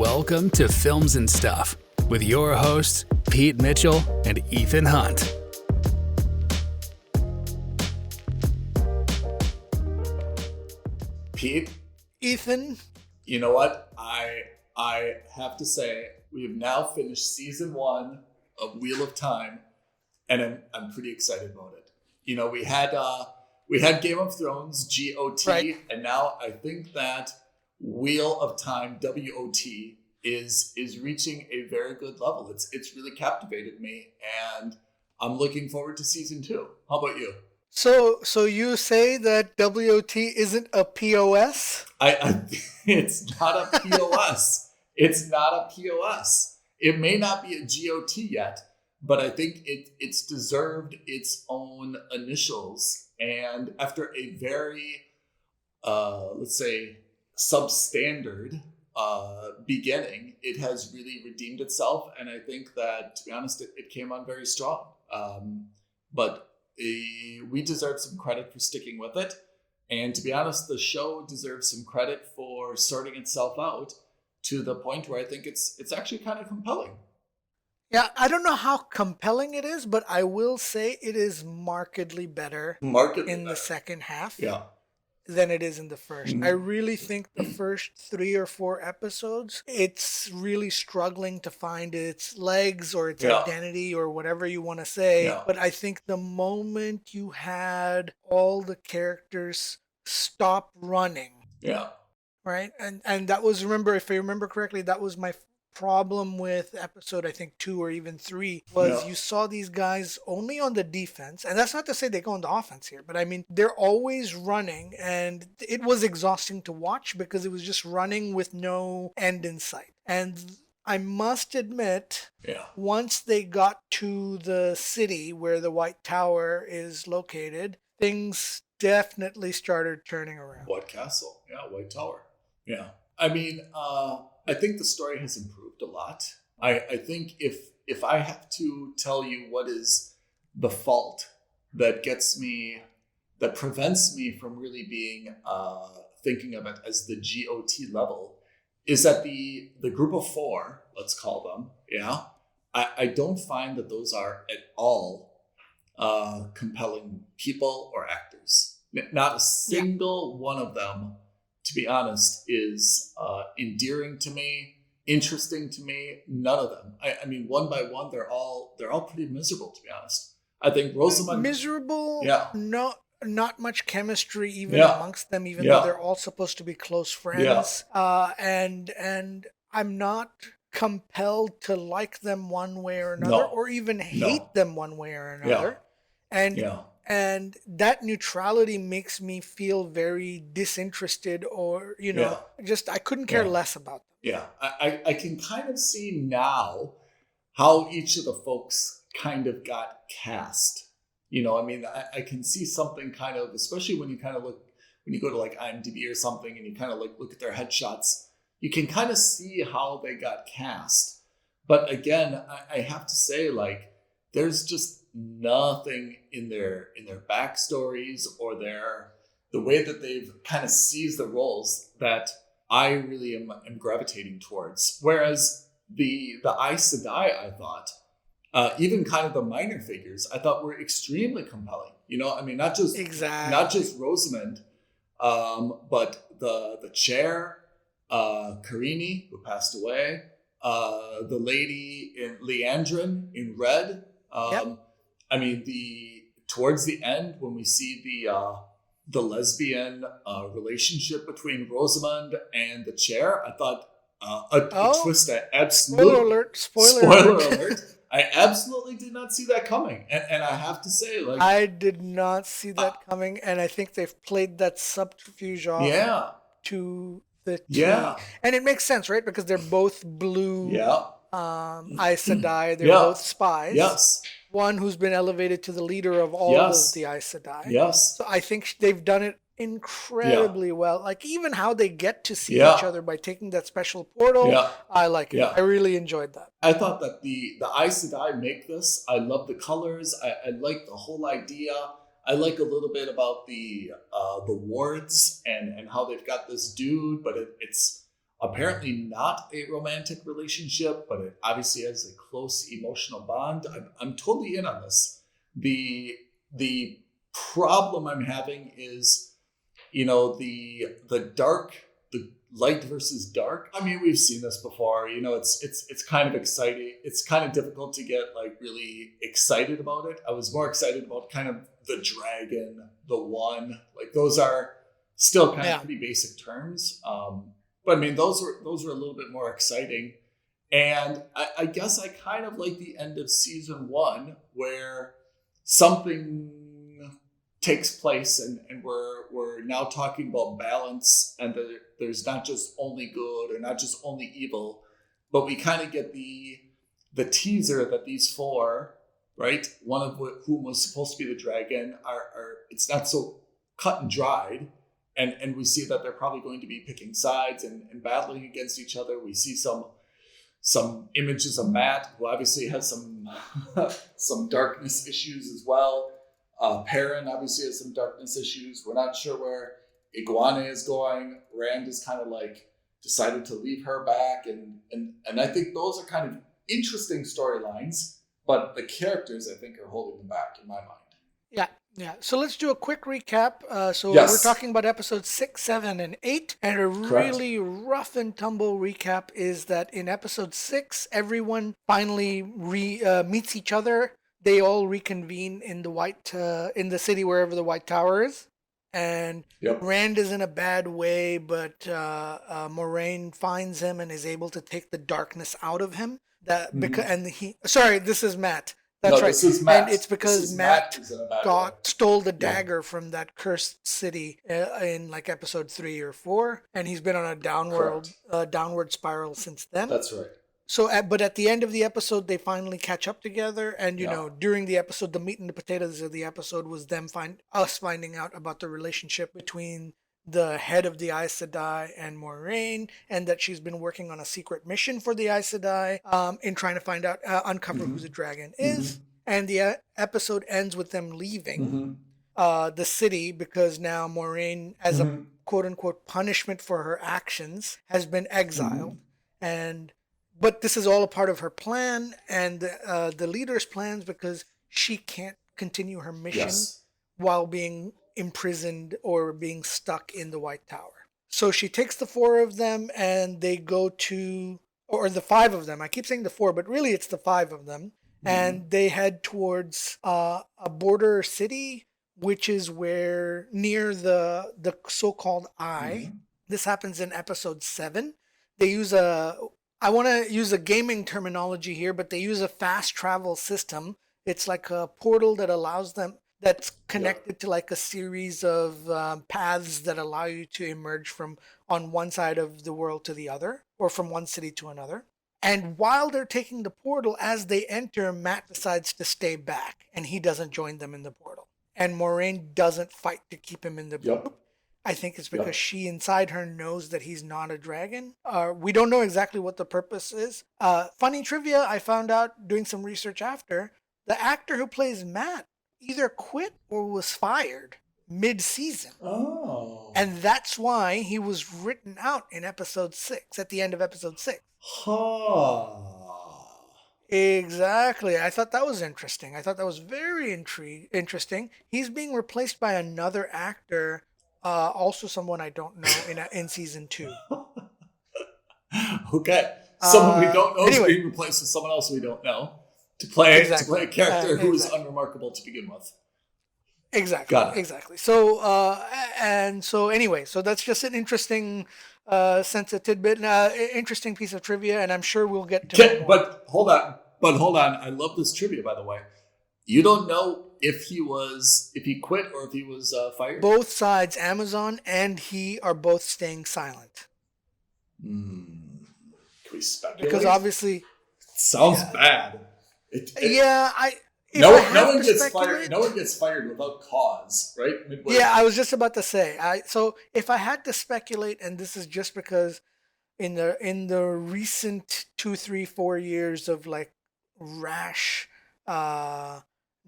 Welcome to Films and Stuff with your hosts, Pete Mitchell and Ethan Hunt. Pete? Ethan? You know what? I have to say, we have now finished season 1 of Wheel of Time, and I'm pretty excited about it. You know, we had Game of Thrones, GOT, right. And now I think that Wheel of Time, WOT, is reaching a very good level. It's really captivated me, and I'm looking forward to season 2. How about you? So you say that WOT isn't a POS? It's not a POS. It's not a POS. It may not be a GOT yet, but I think it's deserved its own initials. And after a very, let's say, substandard beginning, it has really redeemed itself. And I think that, to be honest, it came on very strong. But we deserve some credit for sticking with it. And to be honest, the show deserves some credit for sorting itself out to the point where I think it's actually kind of compelling. Yeah, I don't know how compelling it is, but I will say it is markedly better the second half than it is in the first. Mm-hmm. I really think the first 3 or 4 episodes, it's really struggling to find its legs or its identity or whatever you want to say. Yeah. But I think the moment you had all the characters stop running, right? And that was, if I remember correctly, that was my problem with episode, I think 2 or even 3, was you saw these guys only on the defense. And that's not to say they go on the offense here, but I mean, they're always running, and it was exhausting to watch because it was just running with no end in sight. And I must admit, once they got to the city where the White Tower is located, things definitely started turning around. White Castle. Yeah, White Tower. Yeah. I mean, I think the story has improved a lot. I think if I have to tell you what is the fault that prevents me from really being thinking of it as the GOT level, is that the group of 4, let's call them, I don't find that those are at all compelling people or actors. Not a single one of them, to be honest, is endearing to me, interesting to me. None of them. I mean, one by one, they're all pretty miserable, to be honest. I think Rosamund miserable. Yeah. Not much chemistry even amongst them, even though they're all supposed to be close friends. Yeah. And I'm not compelled to like them one way or another, or even hate them one way or another. Yeah. And that neutrality makes me feel very disinterested, or, just I couldn't care less about them. Yeah, I can kind of see now how each of the folks kind of got cast. I mean, I can see something kind of, especially when you kind of look, when you go to like IMDb or something and you kind of like look at their headshots, you can kind of see how they got cast. But again, I have to say, like, there's just nothing in their backstories or the way that they've kind of seized the roles that I really am gravitating towards. Whereas the Aes Sedai, I thought, even kind of the minor figures, I thought were extremely compelling. I mean, not just Rosamund, but the chair, Carini, who passed away, the lady in Leandrin in Red. I mean, towards the end, when we see the lesbian relationship between Rosamund and the chair, I thought a twist that absolutely spoiler alert. I absolutely did not see that coming, and I have to say, like, I did not see that coming, and I think they've played that subterfuge off to the T. And it makes sense, right? Because they're both blue. Aes Sedai. They're both spies. Yes. One who's been elevated to the leader of all of the Aes Sedai. Yes. So I think they've done it incredibly well. Like, even how they get to see each other by taking that special portal. I like it. I really enjoyed that. I thought that the Aes Sedai make this. I love the colors. I like the whole idea. I like a little bit about the wards and how they've got this dude, but it's apparently not a romantic relationship, but it obviously has a close emotional bond. I'm totally in on this. The problem I'm having is, the light versus dark. I mean, we've seen this before. It's kind of exciting. It's kind of difficult to get like really excited about it. I was more excited about kind of the dragon, the one. Like those are still kind of pretty basic terms. But I mean, those were a little bit more exciting. And I guess I kind of like the end of season 1 where something takes place and we're now talking about balance, and there's not just only good or not just only evil, but we kind of get the teaser that these 4, right, one of whom was supposed to be the dragon, are it's not so cut and dried, and we see that they're probably going to be picking sides and battling against each other. We see some images of Matt, who obviously has some darkness issues as well. Perrin obviously has some darkness issues. We're not sure where Iguana is going. Rand is kind of like decided to leave her back. And I think those are kind of interesting storylines, but the characters, I think, are holding them back in my mind. Yeah. So let's do a quick recap. We're talking about episodes 6, 7, and 8. And a really rough and tumble recap is that in episode 6, everyone finally meets each other. They all reconvene in in the city wherever the White Tower is. And Rand is in a bad way, but Moraine finds him and is able to take the darkness out of him. This is Matt. That's right. This is Matt. And it's because Matt stole the dagger from that cursed city in like episode 3 or 4, and he's been on a downward spiral since then. That's right. So, but at the end of the episode, they finally catch up together, and during the episode, the meat and the potatoes of the episode was us finding out about the relationship between the head of the Aes Sedai and Moraine, and that she's been working on a secret mission for the Aes Sedai in trying to uncover who the dragon is. And the episode ends with them leaving the city because now Moraine, as a quote-unquote punishment for her actions, has been exiled. But this is all a part of her plan and the leader's plans, because she can't continue her mission while being imprisoned or being stuck in the White Tower. So she takes the 4 of them and they go to, or the 5 of them. I keep saying the 4, but really it's the 5 of them. And they head towards a border city, which is where near the so-called Eye. This happens in episode 7. They use I want to use a gaming terminology here, but they use a fast travel system. It's like a portal that allows them, that's connected to like a series of paths that allow you to emerge from on one side of the world to the other, or from one city to another. And while they're taking the portal, as they enter, Matt decides to stay back, and he doesn't join them in the portal. And Moraine doesn't fight to keep him in the group. I think it's because she inside her knows that he's not a dragon. We don't know exactly what the purpose is. Funny trivia, I found out doing some research after, the actor who plays Matt either quit or was fired mid-season. Oh. And that's why he was written out in episode 6, at the end of episode 6. Exactly. I thought that was interesting. I thought that was very interesting. He's being replaced by another actor, also someone I don't know, in season 2. Okay. Someone we don't know is being replaced with someone else we don't know to play a character who is unremarkable to begin with. Exactly. Got it. Exactly. So so that's just an interesting sense of tidbit, interesting piece of trivia, and I'm sure we'll get to more. But hold on. I love this trivia, by the way. You don't know if he quit or if he was fired? Both sides, Amazon and he, are both staying silent. Can we speculate? Because obviously... It sounds bad. No one gets fired without cause, right? Midway. Yeah, I was just about to say. So if I had to speculate, and this is just because in the recent 2, 3, 4 years of like rash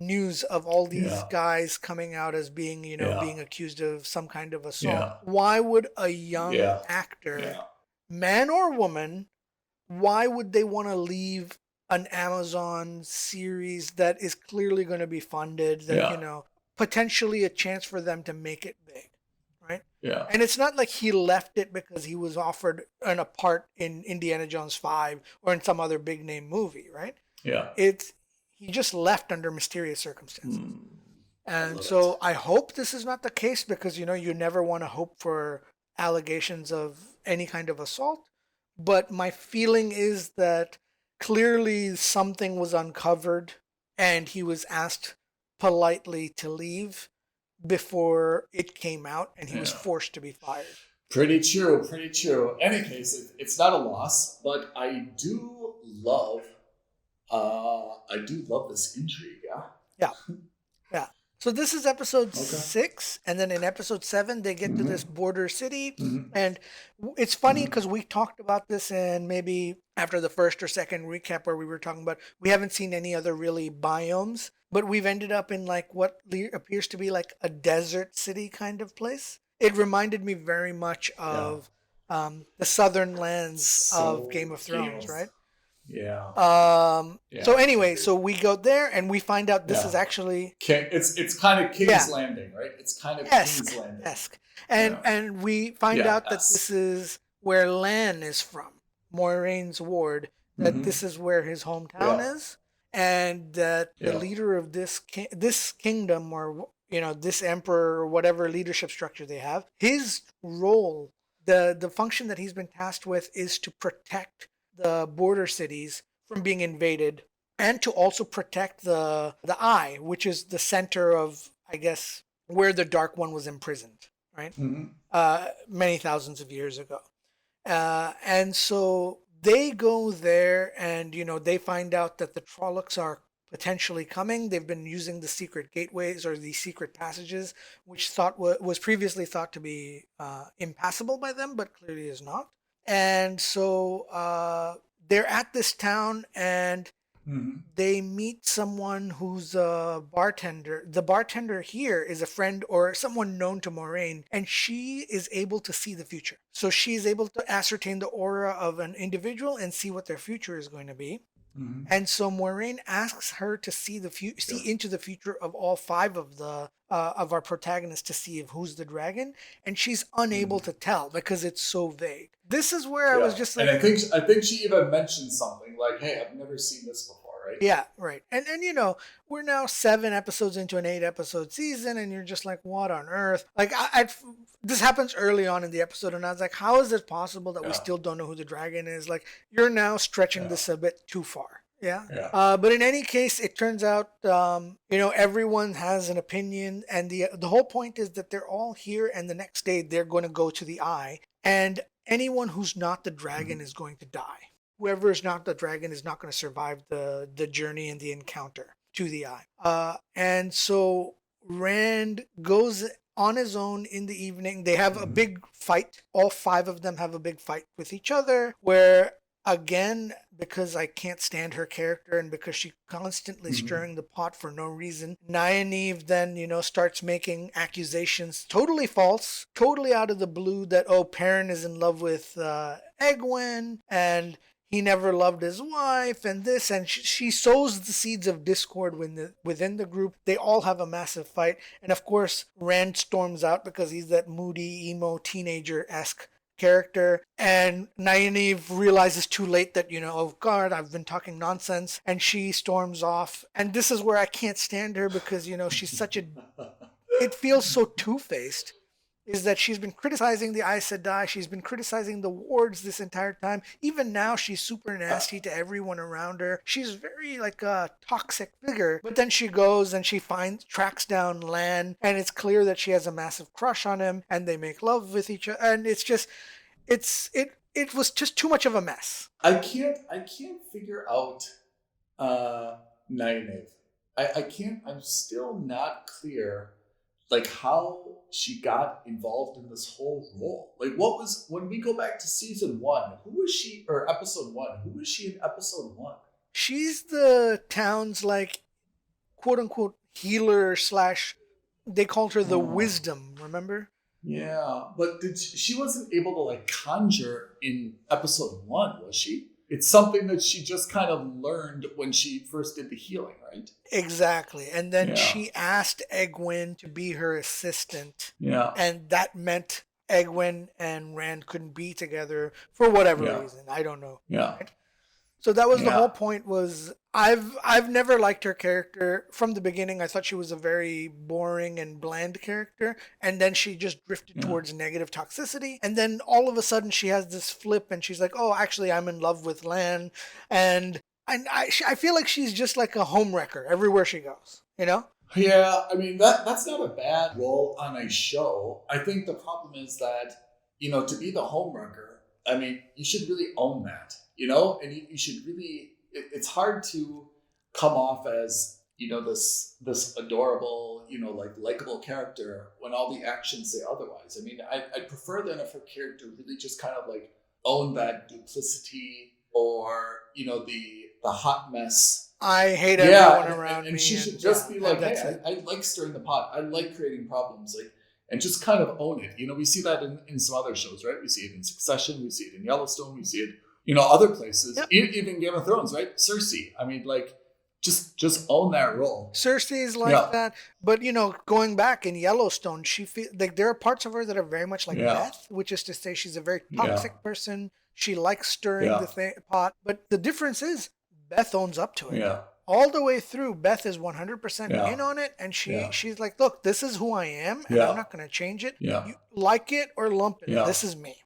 news of all these guys coming out as being, being accused of some kind of assault, why would a young actor man or woman, why would they want to leave an Amazon series that is clearly going to be funded, that, potentially a chance for them to make it big, right? Yeah. And it's not like he left it because he was offered a part in Indiana Jones 5 or in some other big name movie, right? Yeah. He just left under mysterious circumstances. And so I hope this is not the case because, you never want to hope for allegations of any kind of assault. But my feeling is that clearly something was uncovered and he was asked politely to leave before it came out and he was forced to be fired. Pretty true. Any case, it's not a loss, but I do love this intrigue. Yeah. So this is episode 6, and then in episode 7 they get to this border city, and it's funny because we talked about this in maybe after the first or second recap where we were talking about we haven't seen any other really biomes, but we've ended up in like what appears to be like a desert city kind of place. It reminded me very much of the southern lands of Game of Thrones, right? Yeah. So anyway, so we go there and we find out this is actually it's kind of King's Landing, right? It's kind of King's Landing. And we find out that this is where Lan is from, Moiraine's ward. That this is where his hometown is, and that the leader of this kingdom, or this emperor or whatever leadership structure they have, his role, the function that he's been tasked with, is to protect the border cities from being invaded and to also protect the Eye, which is the center of, I guess, where the Dark One was imprisoned, right? Many thousands of years ago. And so they go there and, they find out that the Trollocs are potentially coming. They've been using the secret gateways or the secret passages, which was previously thought to be impassable by them, but clearly is not. And so they're at this town and they meet someone who's a bartender. The bartender here is a friend or someone known to Moiraine, and she is able to see the future. So she's able to ascertain the aura of an individual and see what their future is going to be. And so Moiraine asks her to see into the future of all 5 of of our protagonists to see who's the dragon, and she's unable to tell because it's so vague. This is where I was just like, and I think she even mentioned something like, "Hey, I've never seen this before." Right? Yeah, right. And we're now 7 episodes into an 8-episode season, and you're just like, what on earth? Like, this happens early on in the episode, and I was like, how is it possible that we still don't know who the dragon is? Like, you're now stretching this a bit too far. Yeah. But in any case, it turns out, everyone has an opinion, and the whole point is that they're all here, and the next day they're going to go to the Eye, and anyone who's not the dragon is going to die. Whoever is not the dragon is not going to survive the journey and the encounter to the Eye. And so Rand goes on his own in the evening. They have a big fight. All 5 of them have a big fight with each other where, again, because I can't stand her character and because she's constantly stirring the pot for no reason, Nynaeve then, starts making accusations totally false, totally out of the blue, that, Perrin is in love with Egwene, and he never loved his wife, and this, and she sows the seeds of discord within the group. They all have a massive fight, and of course, Rand storms out because he's that moody, emo, teenager-esque character, and Nynaeve realizes too late that, oh God, I've been talking nonsense, and she storms off. And this is where I can't stand her because, she's such a... It feels so two-faced. Is that she's been criticizing the Aes Sedai, she's been criticizing the wards this entire time. Even now, she's super nasty to everyone around her. She's very like a toxic figure. But then she goes and she tracks down Lan, and it's clear that she has a massive crush on him, and they make love with each other. And it's just, it was just too much of a mess. I can't figure out Nynaeve. I'm still not clear. Like how she got involved in this whole role. Like when we go back to season 1, who was she, or episode 1, who was she in episode 1? She's the town's like quote unquote healer / they called her the wisdom, remember? Yeah, but she wasn't able to like conjure in episode 1, was she? It's something that she just kind of learned when she first did the healing, right? Exactly. And then she asked Egwene to be her assistant. Yeah. And that meant Egwene and Rand couldn't be together for whatever reason. I don't know. Yeah. Right? So that was the whole point. Was I've never liked her character from the beginning. I thought she was a very boring and bland character, and then she just drifted towards negative toxicity, and then all of a sudden she has this flip, and she's like, "Oh, actually, I'm in love with Lan," and I feel like she's just like a homewrecker everywhere she goes. You know? Yeah, I mean that's not a bad role on a show. I think the problem is that to be the homewrecker, I mean, you should really own that. And you should really, it's hard to come off as, this adorable, likable character when all the actions say otherwise. I mean, I'd prefer then if her character really just kind of like own that duplicity or, the hot mess. I hate everyone around me. And she should just be like, hey, I like stirring the pot. I like creating problems. And just kind of own it. We see that in some other shows, right? We see it in Succession. We see it in Yellowstone. We see it other places, even Game of Thrones, right? Cersei. I mean, just own that role. Cersei is like that, but going back in Yellowstone, she feels like there are parts of her that are very much like Beth, which is to say she's a very toxic person. She likes stirring the pot, but the difference is Beth owns up to it. Yeah. All the way through, Beth is 100% in on it, and she's like, "Look, this is who I am, and I'm not going to change it. Yeah. You like it or lump it. This is me.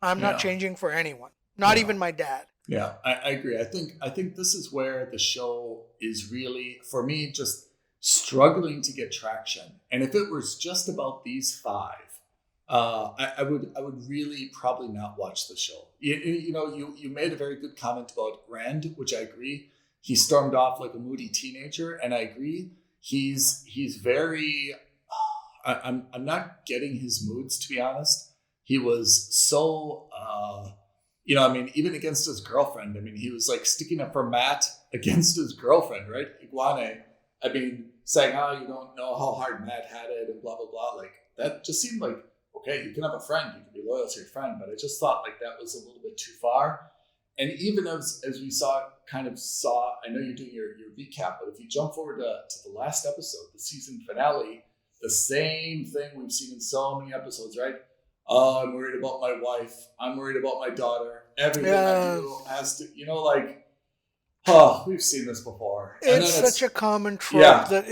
I'm not changing for anyone." Not even my dad. Yeah, I agree. I think this is where the show is really, for me, just struggling to get traction. And if it was just about these 5, I would really probably not watch the show. You made a very good comment about Rand, which I agree. He stormed off like a moody teenager, and I agree. He's very. I'm not getting his moods, to be honest. He was so. Even against his girlfriend, he was like sticking up for Matt against his girlfriend, right? Iguane, saying, "Oh, you don't know how hard Matt had it," and blah, blah, blah. Like, that just seemed like, okay, you can have a friend, you can be loyal to your friend, but I just thought like that was a little bit too far. And even as we saw, I know you're doing your recap, but if you jump forward to the last episode, the season finale, the same thing we've seen in so many episodes, right? Oh, I'm worried about my wife. I'm worried about my daughter. Everything I do has to, we've seen this before. It's such a common trope that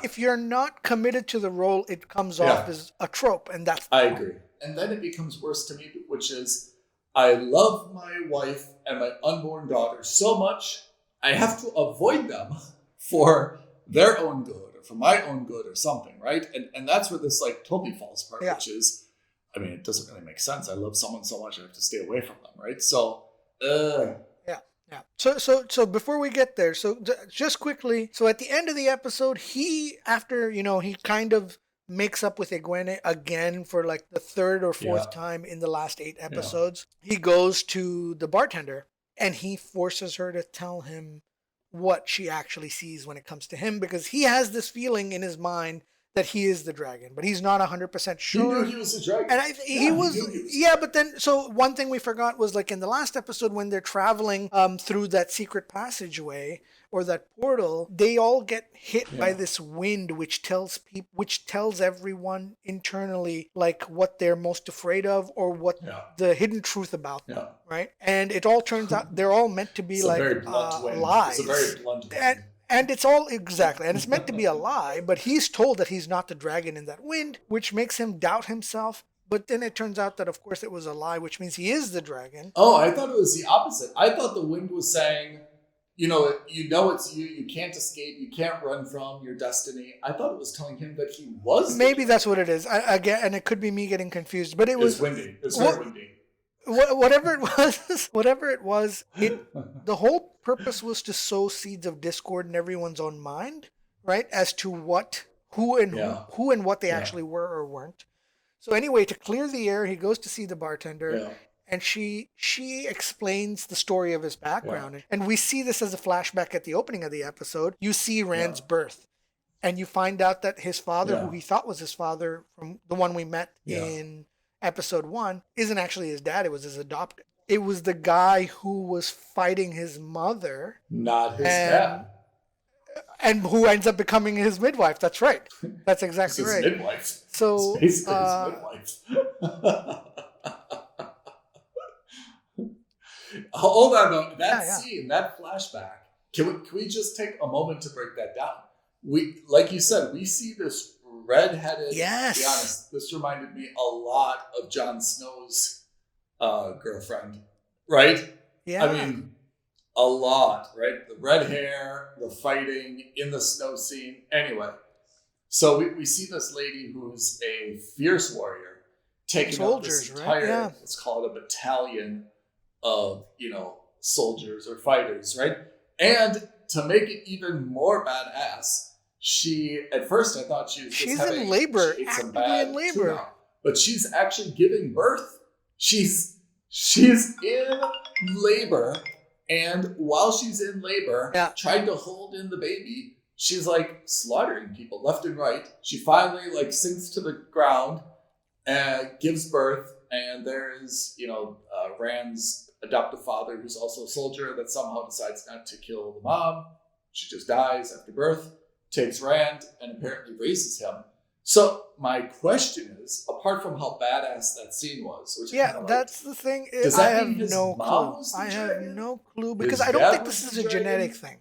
if you're not committed to the role, it comes off as a trope, and that's I agree. And then it becomes worse to me, which is I love my wife and my unborn daughter so much, I have to avoid them for their own good or for my own good or something, right? And that's where this like totally falls apart, which is, it doesn't really make sense. I love someone so much I have to stay away from them, right? So, Yeah. So before we get there, just quickly, so at the end of the episode, he kind of makes up with Egwene again for like the 3rd or 4th time in the last 8 episodes. He goes to the bartender and he forces her to tell him what she actually sees when it comes to him, because he has this feeling in his mind that he is the dragon, but he's not 100% sure. He knew he was the dragon. And he was. But then, so one thing we forgot was like in the last episode when they're traveling through that secret passageway or that portal, they all get hit by this wind, which tells everyone internally like what they're most afraid of or what the hidden truth about them, right? And it all turns out they're all meant to be like lies. It's a very blunt wind. And it's all exactly, and it's meant to be a lie, but he's told that he's not the dragon in that wind, which makes him doubt himself. But then it turns out that, of course, it was a lie, which means he is the dragon. Oh, I thought it was the opposite. I thought the wind was saying, it's you, you can't escape, you can't run from your destiny. I thought it was telling him that he was. Maybe that's what it is. And it could be me getting confused, but it was windy. It's very windy. Whatever it was, the whole purpose was to sow seeds of discord in everyone's own mind, right? As to who and what they actually were or weren't. So anyway, to clear the air, he goes to see the bartender, and she explains the story of his background, and we see this as a flashback at the opening of the episode. You see Rand's birth, and you find out that his father, who he thought was his father from the one we met in episode 1 isn't actually his dad. It was his adopted. It was the guy who was fighting his mother. Not his dad. And who ends up becoming his midwife. That's right. That's exactly right. His midwife. So, it's basically his midwife. Hold on, though. That scene, that flashback, can we just take a moment to break that down? Like you said, we see this redheaded. Yes. To be honest, this reminded me a lot of Jon Snow's girlfriend, right? Yeah. I mean, a lot, right? The red hair, the fighting in the snow scene. Anyway, so we see this lady who's a fierce warrior taking soldiers, up this entire, right? Yeah. let's call it a battalion of, soldiers or fighters, right? And to make it even more badass, at first I thought she's in labor, actively in labor. Tuna, but she's actually giving birth. She's in labor, and while she's in labor, trying to hold in the baby, she's like slaughtering people left and right. She finally sinks to the ground and gives birth, and there is, Rand's adoptive father, who's also a soldier, that somehow decides not to kill the mom. She just dies after birth, takes Rand, and apparently raises him. So my question is, apart from how badass that scene was, which that's the thing. I have no clue because I don't think this is a genetic thing.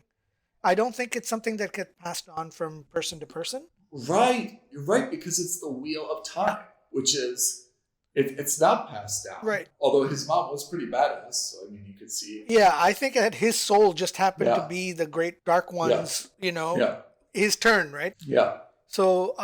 I don't think it's something that gets passed on from person to person. Right, you're right, because it's the wheel of time, which is it's not passed down. Right. Although his mom was pretty badass, so I mean you could see. Yeah, I think that his soul just happened to be the great dark one's, his turn, right? Yeah. So,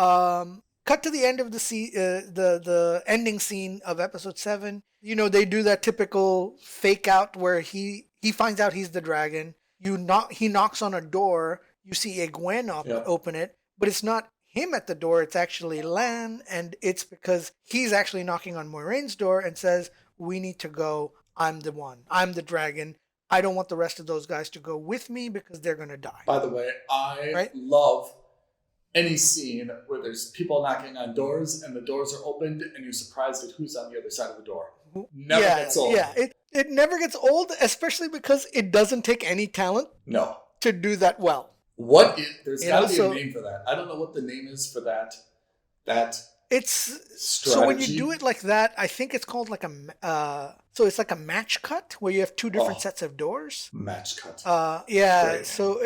cut to the end of the ending scene of episode 7. They do that typical fake out where he finds out he's the dragon. He knocks on a door. You see Egwene open it, but it's not him at the door. It's actually Lan, and it's because he's actually knocking on Moiraine's door and says, "We need to go. I'm the one. I'm the dragon. I don't want the rest of those guys to go with me because they're gonna die." By the way, I love any scene where there's people knocking on doors and the doors are opened and you're surprised at who's on the other side of the door. Never gets old. Yeah, it never gets old, especially because it doesn't take any talent to do that well. There's got to be a name for that. I don't know what the name is for that it's strategy. So when you do it like that, I think it's called so it's like a match cut where you have two different sets of doors. Match cut. Great. So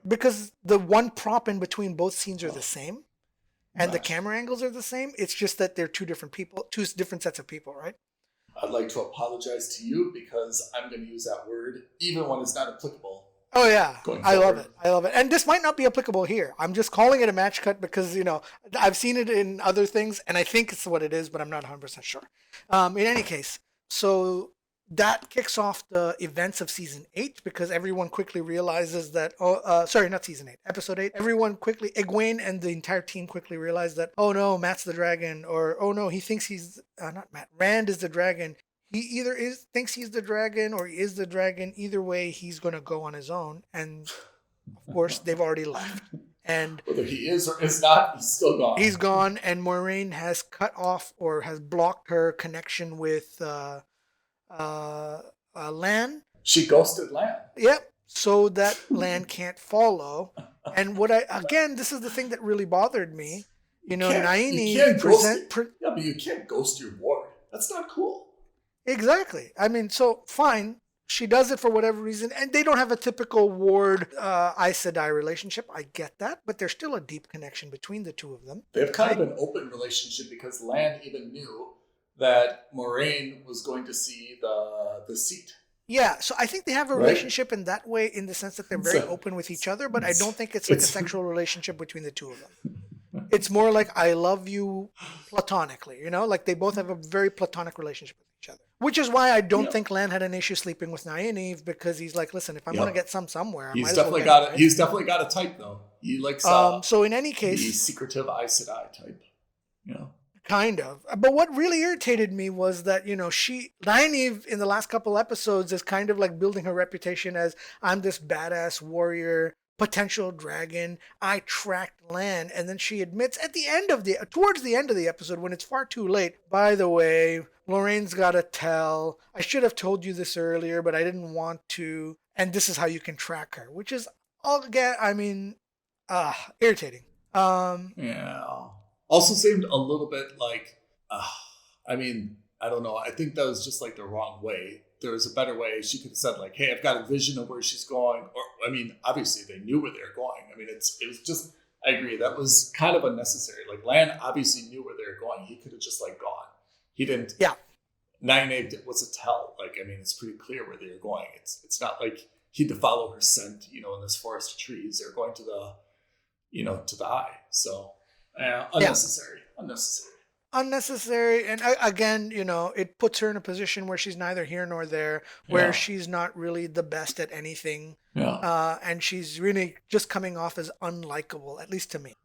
because the one prop in between both scenes are the same, and the camera angles are the same. It's just that they're two different sets of people, right? I'd like to apologize to you because I'm going to use that word even when it's not applicable. Oh yeah, I love it. And this might not be applicable here. I'm just calling it a match cut because I've seen it in other things, and I think it's what it is, but I'm not 100% sure. In any case, so that kicks off the events of season 8 because everyone quickly realizes that. Not season 8, episode 8. Egwene and the entire team quickly realize that. Oh no, Matt's the dragon, or oh no, he thinks he's not Matt. Rand is the dragon. He either thinks he's the dragon or he is the dragon. Either way, he's going to go on his own. And, of course, they've already left. And whether he is or is not, he's still gone. He's gone, and Moiraine has cut off or has blocked her connection with Lan. She ghosted Lan. Yep. So that Lan can't follow. And this is the thing that really bothered me. Nynaeve but you can't ghost your ward. That's not cool. Exactly. I mean, so fine. She does it for whatever reason, and they don't have a typical Ward Aes Sedai relationship. I get that, but there's still a deep connection between the two of them. They have kind of an open relationship because Lan even knew that Moiraine was going to see the seat. Yeah, so I think they have a relationship in that way, in the sense that they're very open with each other, but I don't think it's like a sexual relationship between the two of them. It's more like I love you platonically, like they both have a very platonic relationship with each other. Which is why I don't think Lan had an issue sleeping with Nynaeve, because he's like, listen, if I'm going to get somewhere, he's definitely got it. He's definitely got a type though. He likes so in any case, the secretive Aes Sedai type. Kind of. But what really irritated me was that, Nynaeve in the last couple episodes is kind of like building her reputation as, I'm this badass warrior potential dragon. I tracked Lan. And then she admits towards the end of the episode, when it's far too late, by the way, Lorraine's got to tell. I should have told you this earlier, but I didn't want to. And this is how you can track her, which is, again, I mean, irritating. Yeah. Also seemed a little bit like, I mean, I don't know. I think that was just like the wrong way. There was a better way. She could have said like, hey, I've got a vision of where she's going. Or, I mean, obviously they knew where they were going. I mean, it was just, I agree. That was kind of unnecessary. Like Lan obviously knew where they were going. He could have just like gone. He didn't. Yeah. Nynaeve was a tell. Like, I mean, it's pretty clear where they were going. It's not like he had to follow her scent, in this forest of trees. They're going to the eye. So unnecessary. Unnecessary. And again, it puts her in a position where she's neither here nor there, where she's not really the best at anything. Yeah. And she's really just coming off as unlikable, at least to me.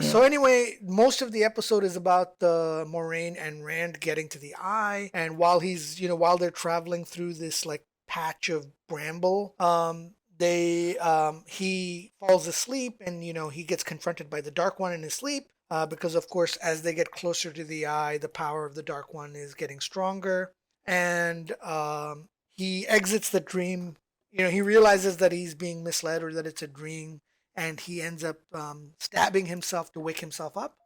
So anyway, most of the episode is about the Moiraine and Rand getting to the eye. And while they're traveling through this like patch of bramble, he falls asleep and, he gets confronted by the Dark One in his sleep. Because, of course, as they get closer to the eye, the power of the Dark One is getting stronger. And he exits the dream. He realizes that he's being misled or that it's a dream. And he ends up stabbing himself to wake himself up.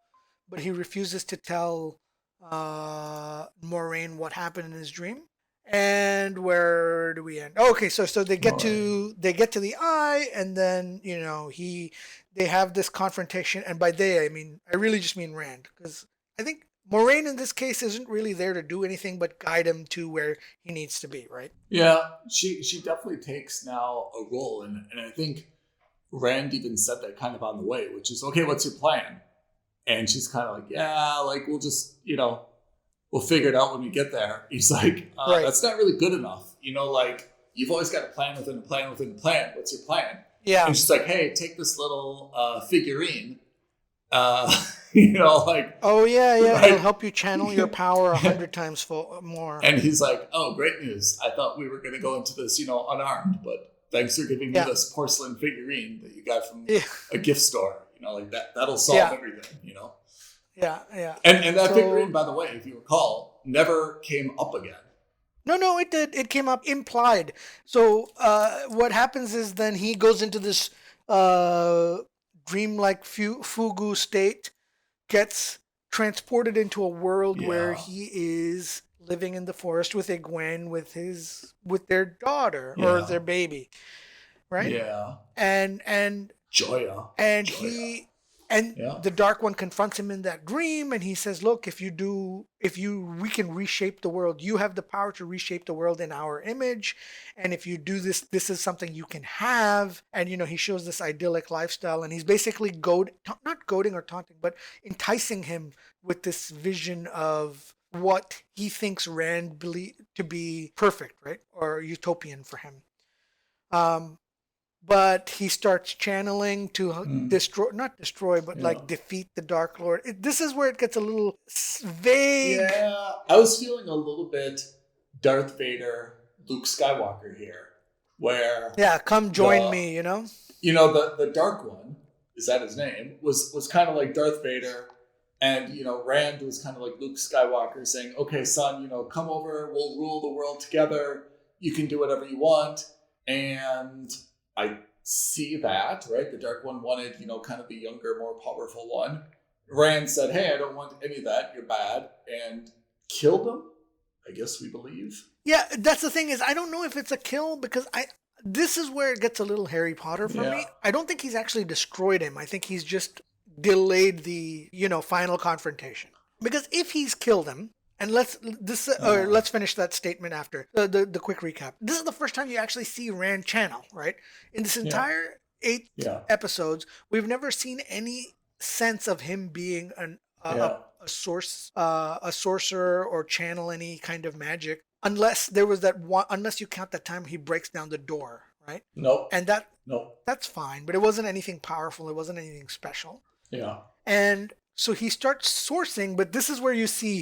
But he refuses to tell Moiraine what happened in his dream. And where do we end? Okay, so they get to the eye, and then they have this confrontation. And by they, I mean I really just mean Rand, because I think Moiraine in this case isn't really there to do anything but guide him to where he needs to be, right? Yeah, she definitely takes now a role, and I think Rand even said that kind of on the way, which is, okay, what's your plan? And she's kind of like, yeah, like we'll just we'll figure it out when we get there. He's like, that's not really good enough. Like, you've always got a plan within a plan within a plan. What's your plan? Yeah. And she's like, hey, take this little figurine. Like... Oh, yeah. Right? It'll help you channel your power 100 times more. And he's like, oh, great news. I thought we were going to go into this, unarmed. But thanks for giving me this porcelain figurine that you got from a gift store. Like, that'll solve everything, Yeah. And that figurine, by the way, if you recall, never came up again. No, it did. It came up implied. So what happens is then he goes into this dreamlike fugu state, gets transported into a world where he is living in the forest with Egwene, with their daughter or their baby, right? Yeah. And Joya. And Joya. The Dark One confronts him in that dream, and he says, look, we can reshape the world. You have the power to reshape the world in our image. And if you do this, this is something you can have. And, he shows this idyllic lifestyle, and he's basically not goading or taunting, but enticing him with this vision of what he thinks Rand to be perfect, right? Or utopian for him. But he starts channeling to not destroy, but like defeat the Dark Lord. This is where it gets a little vague. Yeah, I was feeling a little bit Darth Vader, Luke Skywalker here, where come join me. The Dark One, is that his name? Was kind of like Darth Vader, and Rand was kind of like Luke Skywalker, saying, "Okay, son, come over. We'll rule the world together. You can do whatever you want." And I see that, right? The Dark One wanted, kind of the younger, more powerful one. Rand said, hey, I don't want any of that. You're bad. And killed him, I guess we believe. Yeah, that's the thing is, I don't know if it's a kill, because this is where it gets a little Harry Potter for me. I don't think he's actually destroyed him. I think he's just delayed the, final confrontation. Because if he's killed him, and let's finish that statement after the quick recap. This is the first time you actually see Rand channel, right? In this entire 8 episodes, we've never seen any sense of him being a sorcerer or channel any kind of magic, unless there was that one. Unless you count that time he breaks down the door, right? No. And that's fine, but it wasn't anything powerful. It wasn't anything special. Yeah. And so he starts sourcing, but this is where you see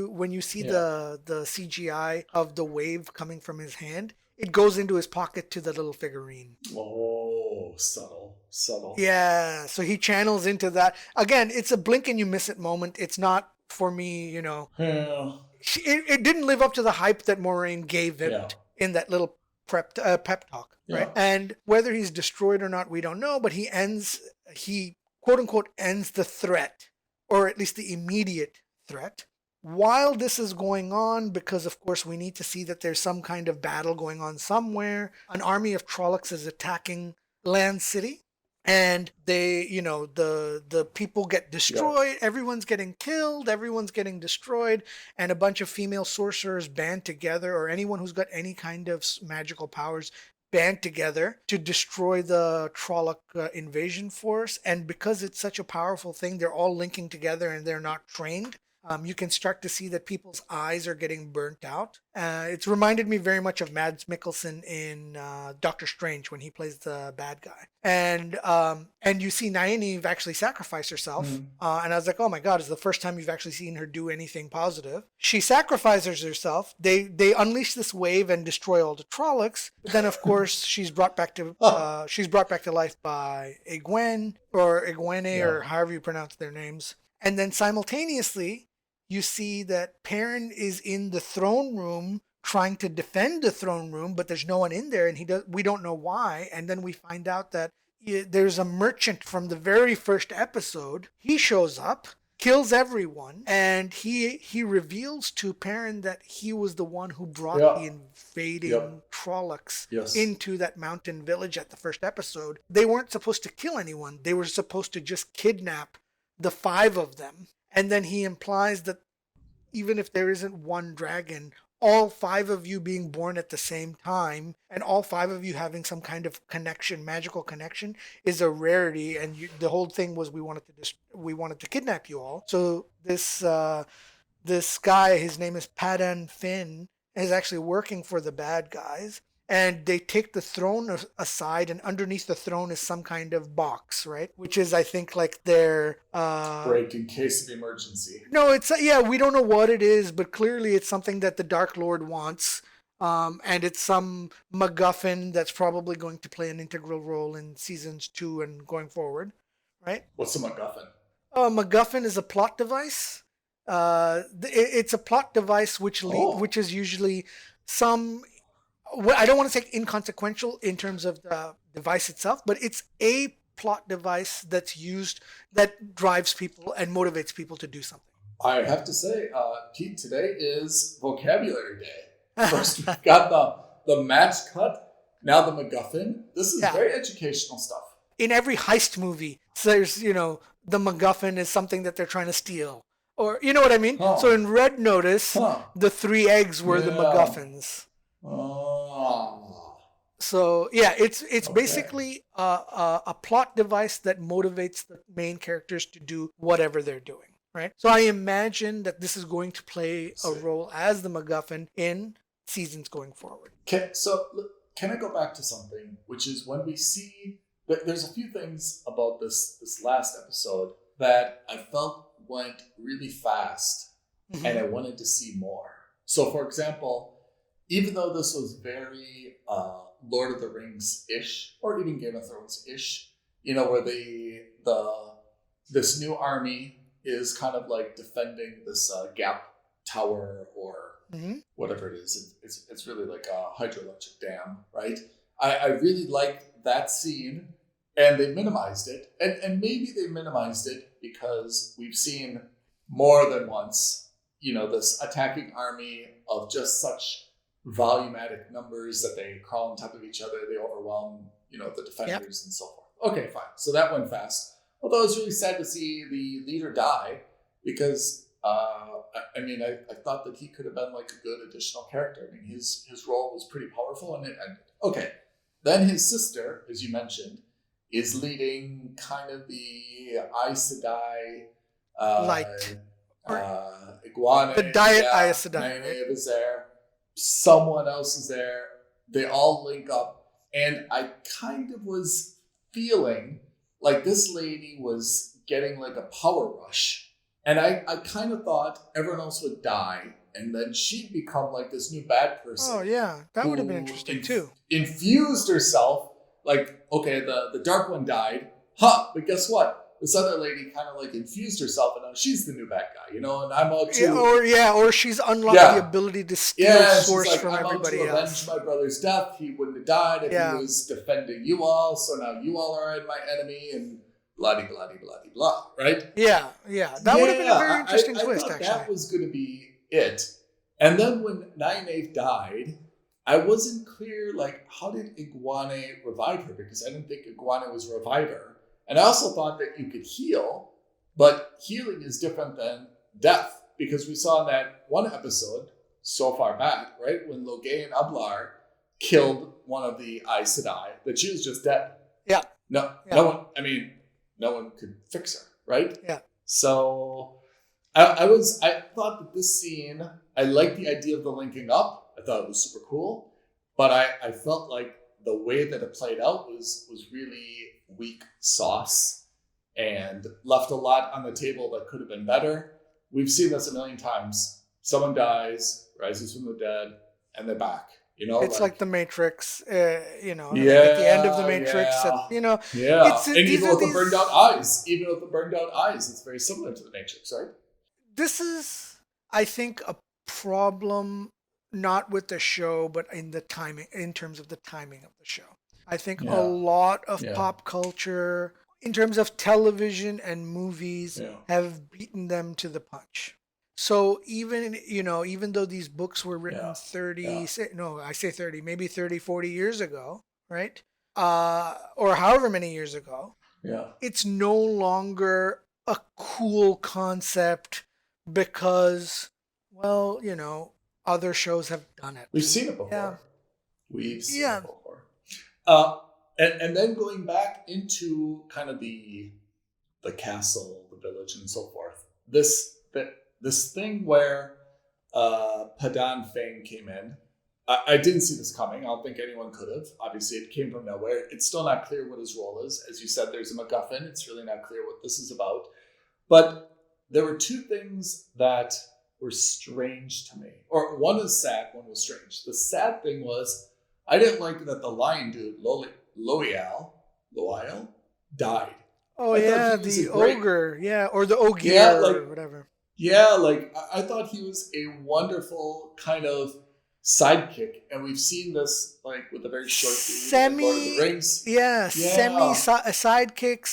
when you see the CGI of the wave coming from his hand, it goes into his pocket to the little figurine. Oh. Subtle. Yeah, so he channels into that. Again, it's a blink and you miss it moment. It's not, for me, Yeah. it didn't live up to the hype that Moraine gave it in that little pep talk, right? Yeah. And whether he's destroyed or not, we don't know, but he quote unquote ends the threat, or at least the immediate threat. While this is going on, because of course we need to see that there's some kind of battle going on somewhere, an army of Trollocs is attacking Land City, and they, the people get destroyed. Everyone's getting killed, everyone's getting destroyed, and a bunch of female sorcerers band together, or anyone who's got any kind of magical powers band together to destroy the Trolloc invasion force. And because it's such a powerful thing, they're all linking together and they're not trained. You can start to see that people's eyes are getting burnt out. It's reminded me very much of Mads Mikkelsen in Doctor Strange when he plays the bad guy. And you see Nynaeve actually sacrifice herself. And I was like, oh my God, it's the first time you've actually seen her do anything positive. She sacrifices herself. They unleash this wave and destroy all the Trollocs. But then, of course, she's brought back to life by Egwene or however you pronounce their names. And then simultaneously, you see that Perrin is in the throne room trying to defend the throne room, but there's no one in there, and we don't know why. And then we find out that there's a merchant from the very first episode. He shows up, kills everyone, and he reveals to Perrin that he was the one who brought the invading Trollocs into that mountain village at the first episode. They weren't supposed to kill anyone. They were supposed to just kidnap the 5 of them. And then he implies that even if there isn't one dragon, all 5 of you being born at the same time and all 5 of you having some kind of connection, magical connection, is a rarity. And the whole thing was we wanted to kidnap you all. So this guy, his name is Padan Finn, is actually working for the bad guys. And they take the throne aside, and underneath the throne is some kind of box, right? Which is, I think, like their... break in case of emergency. No, it's... we don't know what it is, but clearly it's something that the Dark Lord wants. And it's some MacGuffin that's probably going to play an integral role in seasons 2 and going forward, right? What's a MacGuffin? MacGuffin is a plot device. It's a plot device which is usually some... I don't want to say inconsequential in terms of the device itself, but it's a plot device that's used that drives people and motivates people to do something. I have to say, Pete, today is vocabulary day. First, we've got the match cut, now the MacGuffin. This is very educational stuff. In every heist movie, so there's, the MacGuffin is something that they're trying to steal. Or, you know what I mean? So in Red Notice, the 3 eggs were the MacGuffins. So it's basically a plot device that motivates the main characters to do whatever they're doing, right? So I imagine that this is going to play a role as the MacGuffin in seasons going forward. So can I go back to something, which is when we see there's a few things about this last episode that I felt went really fast, and I wanted to see more. So, for example, even though this was very Lord of the Rings-ish, or even Game of Thrones-ish, where this new army is kind of like defending this gap tower or whatever it is. It's really like a hydroelectric dam, right? I really liked that scene, and they minimized it. And maybe they minimized it because we've seen more than once, this attacking army of just such volumetric numbers that they crawl on top of each other, they overwhelm, the defenders and so forth. Okay, fine. So that went fast. Although it's really sad to see the leader die, because I thought that he could have been like a good additional character. I mean, his role was pretty powerful, and it ended. Okay, then his sister, as you mentioned, is leading kind of the Aes Sedai Iguana. The Diet Aes Sedai. Nynaeve is there. Someone else is there. They all link up, and I kind of was feeling like this lady was getting like a power rush, and I kind of thought everyone else would die, and then she'd become like this new bad person. Oh yeah, that would have been interesting too. Infused herself like, okay, the dark one died. But guess what? This other lady kind of like infused herself, and now she's the new bad guy, and I'm out to or she's unlocked the ability to steal source she's like, from I'm everybody out to else. avenge my brother's death. He wouldn't have died if he was defending you all. So now you all are my enemy, and blah blah blah blah blah. Right? Yeah. That would have been a very interesting twist. I thought actually, that was going to be it. And then when Nynaeve died, I wasn't clear, like, how did Iguane revive her? Because I didn't think Iguane was a reviver. And I also thought that you could heal, but healing is different than death. Because we saw in that one episode, so far back, right, when Loghain and Ablar killed one of the Aes Sedai, that she was just dead. Yeah. No one could fix her, right? Yeah. So I thought that this scene, I liked the idea of the linking up. I thought it was super cool, but I felt like the way that it played out was really weak sauce and left a lot on the table that could have been better. We've seen this a million times. Someone dies, rises from the dead, and they're back. It's like the Matrix, at the end of the Matrix, and even with the burned out eyes, it's very similar to the Matrix, right? This is, I think, a problem not with the show, but in the timing, in terms of the timing of the show. I think a lot of pop culture, in terms of television and movies, have beaten them to the punch. So even though these books were written 30, 40 years ago, right? Or however many years ago, it's no longer a cool concept because, other shows have done it. We've seen it before. Yeah. We've seen it before. And then going back into kind of the castle, the village, and so forth. This thing where Padan Fane came in, I didn't see this coming. I don't think anyone could have. Obviously, it came from nowhere. It's still not clear what his role is. As you said, there's a MacGuffin. It's really not clear what this is about. But there were two things that were strange to me. Or one is sad, one was strange. The sad thing was, I didn't like that the lion dude, Loial, died. Oh, the ogre. Or the ogier, or whatever. Yeah, I thought he was a wonderful kind of sidekick, and we've seen this with a very short Lord of the Rings. Sidekick,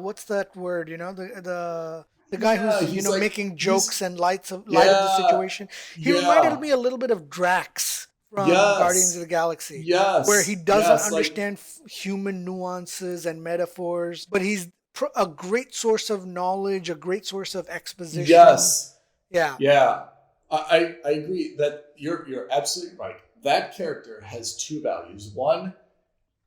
what's that word? The guy who's making jokes and light of the situation. He reminded me a little bit of Drax from Guardians of the Galaxy. Yes. Where he doesn't understand human nuances and metaphors, but he's a great source of knowledge, a great source of exposition. Yes. Yeah. Yeah. I agree that you're absolutely right. That character has two values. One,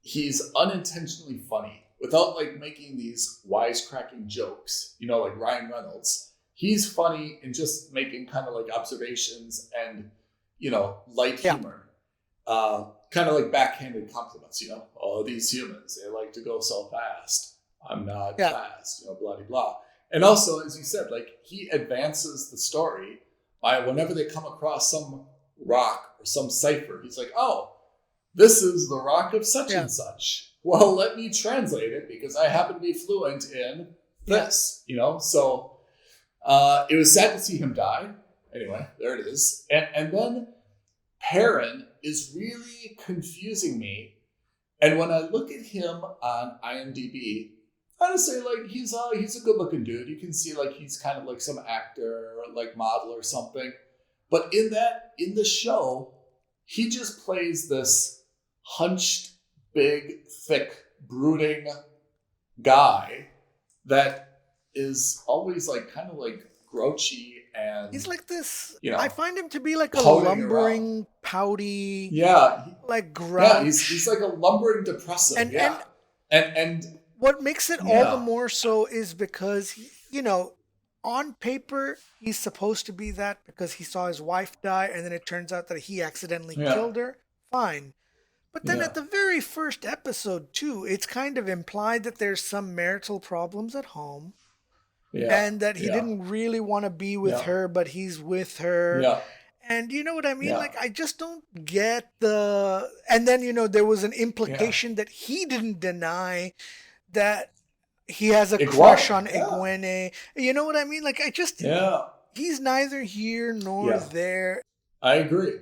he's unintentionally funny without making these wisecracking jokes, like Ryan Reynolds. He's funny in just making kind of observations and, light humor. Kind of backhanded compliments, oh, these humans, they like to go so fast. I'm not fast, blah, blah, blah. And also, as you said, he advances the story by whenever they come across some rock or some cipher, he's like, oh, this is the rock of such and such. Well, let me translate it because I happen to be fluent in this, So it was sad to see him die. Anyway, there it is. And then Perrin is really confusing me. And when I look at him on IMDb, honestly, he's a good-looking dude. You can see he's kind of some actor or model or something. But in the show, he just plays this hunched, big, thick, brooding guy that is always kind of grouchy, and he's like this. I find him to be a lumbering, pouty. Grouch. Yeah, he's like a lumbering depressive. And what makes it all the more so is because on paper he's supposed to be that because he saw his wife die, and then it turns out that he accidentally killed her. Fine. But then at the very first episode, too, it's kind of implied that there's some marital problems at home. And that he didn't really want to be with her, but he's with her. And you know what I mean? Yeah. Like, I just don't get the. And then, there was an implication that he didn't deny that he has a crush on Egwene. You know what I mean? Like, he's neither here nor there. I agree.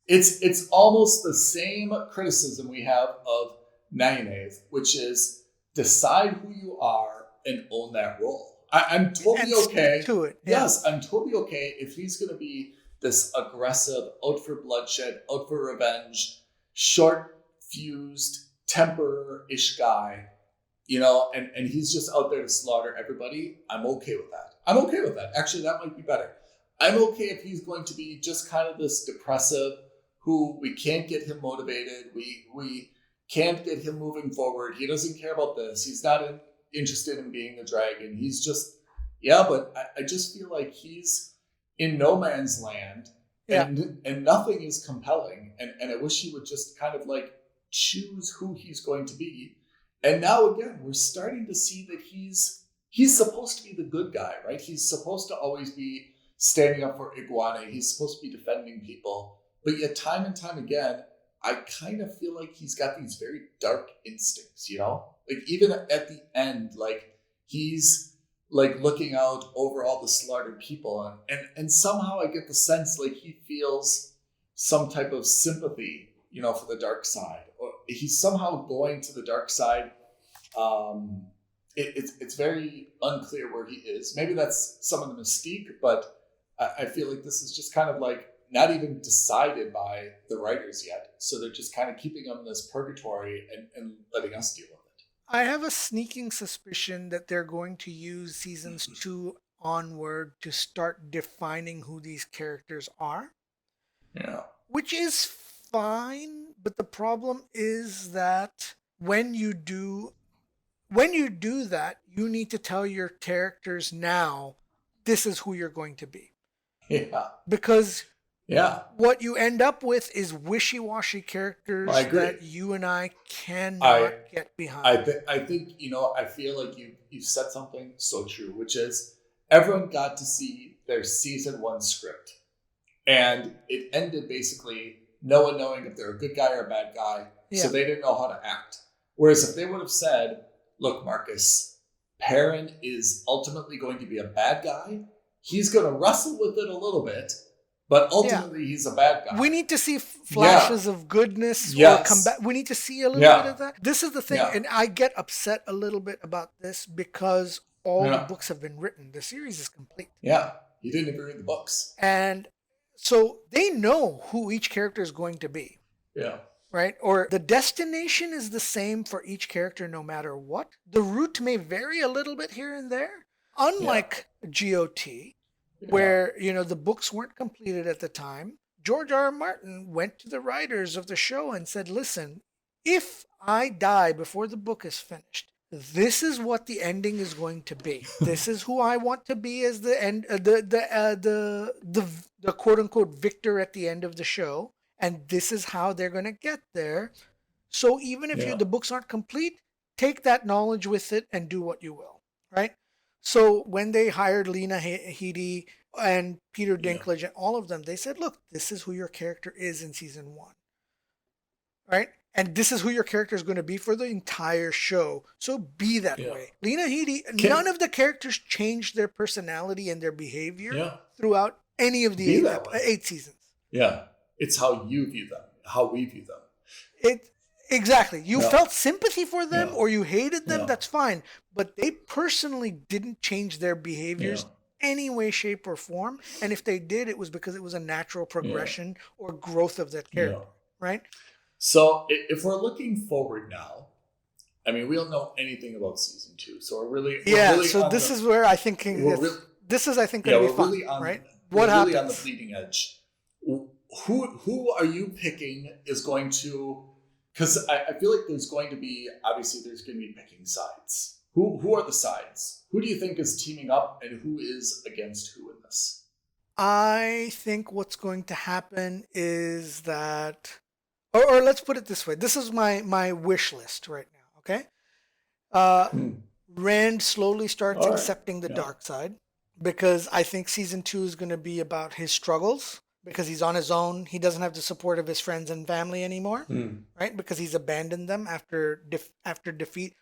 It's almost the same criticism we have of Nynaeve, which is decide who you are and own that role. I'm totally okay. To it. Yes, I'm totally okay if he's going to be this aggressive, out for bloodshed, out for revenge, short-fused, temper-ish guy, and he's just out there to slaughter everybody. I'm okay with that. Actually, that might be better. I'm okay if he's going to be just kind of this depressive who we can't get him motivated. We can't get him moving forward. He doesn't care about this. He's not interested in being a dragon. He's just, but I just feel like he's in no man's land and nothing is compelling. And I wish he would just kind of like choose who he's going to be. And now again, we're starting to see that he's supposed to be the good guy, right? He's supposed to always be standing up for Egwene. He's supposed to be defending people. But yet time and time again, I kind of feel like he's got these very dark instincts, Like even at the end, like he's like looking out over all the slaughtered people. And somehow I get the sense like he feels some type of sympathy, for the dark side. Or he's somehow going to the dark side. It's very unclear where he is. Maybe that's some of the mystique, but I feel like this is just kind of like not even decided by the writers yet. So they're just kind of keeping him in this purgatory and letting us deal with it. I have a sneaking suspicion that they're going to use seasons 2 onward to start defining who these characters are. Yeah. Which is fine, but the problem is that when you do that, you need to tell your characters now, this is who you're going to be. Yeah. Because what you end up with is wishy-washy characters that you and I cannot get behind. I think, I feel like you said something so true, which is everyone got to see their season 1 script. And it ended basically no one knowing if they're a good guy or a bad guy. Yeah. So they didn't know how to act. Whereas if they would have said, look, Marcus, Perrin is ultimately going to be a bad guy. He's going to wrestle with it a little bit, but ultimately he's a bad guy. We need to see flashes of goodness or come back. We need to see a little bit of that. This is the thing, and I get upset a little bit about this because all the books have been written. The series is complete. Yeah, you didn't even read the books. And so they know who each character is going to be. Yeah. Right? Or the destination is the same for each character no matter what. The route may vary a little bit here and there. Unlike GOT, where, the books weren't completed at the time, George R. R. Martin went to the writers of the show and said, listen, if I die before the book is finished, this is what the ending is going to be. This is who I want to be as the end, the quote unquote victor at the end of the show. And this is how they're going to get there. So even if the books aren't complete, take that knowledge with it and do what you will, right? So when they hired Lena Headey and Peter Dinklage and all of them, they said, look, this is who your character is in season 1, right? And this is who your character is going to be for the entire show. So be that way. Lena Headey, none of the characters changed their personality and their behavior throughout any of the 8 seasons. Yeah. It's how you view them, how we view them. Exactly. You felt sympathy for them or you hated them, that's fine. But they personally didn't change their behaviors any way, shape, or form. And if they did, it was because it was a natural progression or growth of that character, right? So if we're looking forward now, I mean, we don't know anything about season 2. So we're really so this is where I think this is, I think, going to be fun, right? What happens? Really on the bleeding edge. Who are you picking is going to, because I feel like there's going to be picking sides. Who are the sides? Who do you think is teaming up and who is against who in this? I think what's going to happen is that, or let's put it this way. This is my wish list right now, okay? Rand slowly starts accepting the dark side because I think season 2 is going to be about his struggles. because he's on his own. He doesn't have the support of his friends and family anymore, right? Because he's abandoned them after defeating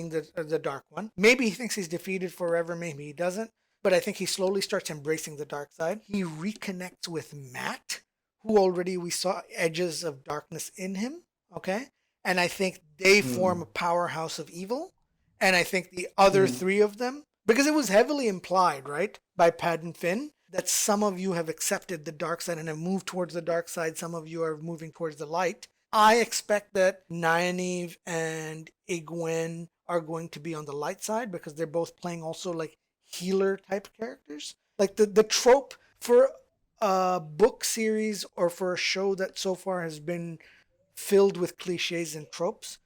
the Dark One. Maybe he thinks he's defeated forever. Maybe he doesn't. But I think he slowly starts embracing the dark side. He reconnects with Matt, who already we saw edges of darkness in him. Okay, and I think they form a powerhouse of evil. And I think the other three of them, because it was heavily implied, right, by Pat and Finn, that some of you have accepted the dark side and have moved towards the dark side. Some of you are moving towards the light. I expect that Nynaeve and Egwene are going to be on the light side because they're both playing also like healer type characters. Like the trope for a book series or for a show that so far has been filled with cliches and tropes,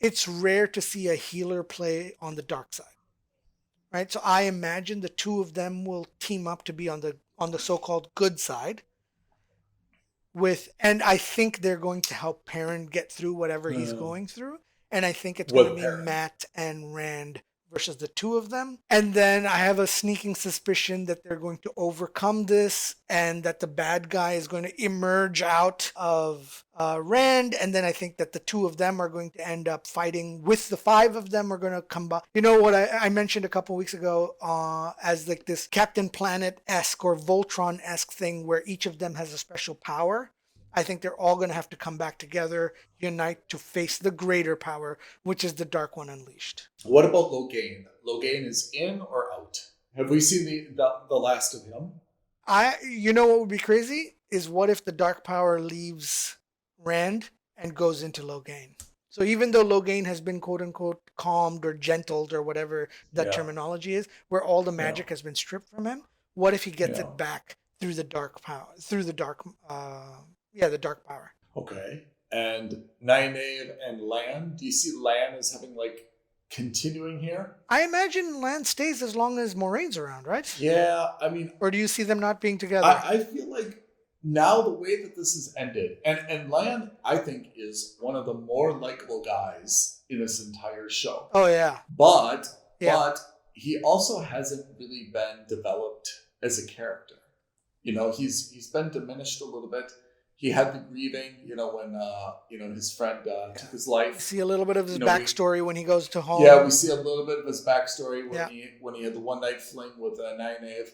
it's rare to see a healer play on the dark side, right? So I imagine the two of them will team up to be on the so-called good side and I think they're going to help Perrin get through whatever he's going through. And I think it's going to be Matt and Rand versus the two of them. And then I have a sneaking suspicion that they're going to overcome this and that the bad guy is going to emerge out of Rand. And then I think that the two of them are going to end up fighting with the five of them are going to combine. You know what I mentioned a couple weeks ago as like this Captain Planet-esque or Voltron-esque thing where each of them has a special power. I think they're all going to have to come back together, unite to face the greater power, which is the Dark One Unleashed. What about Logain? Logain is in or out? Have we seen the last of him? You know what would be crazy is what if the dark power leaves Rand and goes into Logain? So even though Logain has been quote unquote calmed or gentled or whatever that terminology is, where all the magic has been stripped from him, what if he gets it back through the dark power, the dark power. Okay. And Nynaeve and Lan, do you see Lan as having like continuing here? I imagine Lan stays as long as Moraine's around, right? Yeah, I mean... Or do you see them not being together? I feel like now the way that this has ended, and Lan, I think, is one of the more likable guys in this entire show. Oh, yeah. But he also hasn't really been developed as a character. You know, he's been diminished a little bit. He had the grieving, when his friend took his life. We see a little bit of his backstory when he goes to home. Yeah, we see a little bit of his backstory when he had the one night fling with Nynaeve.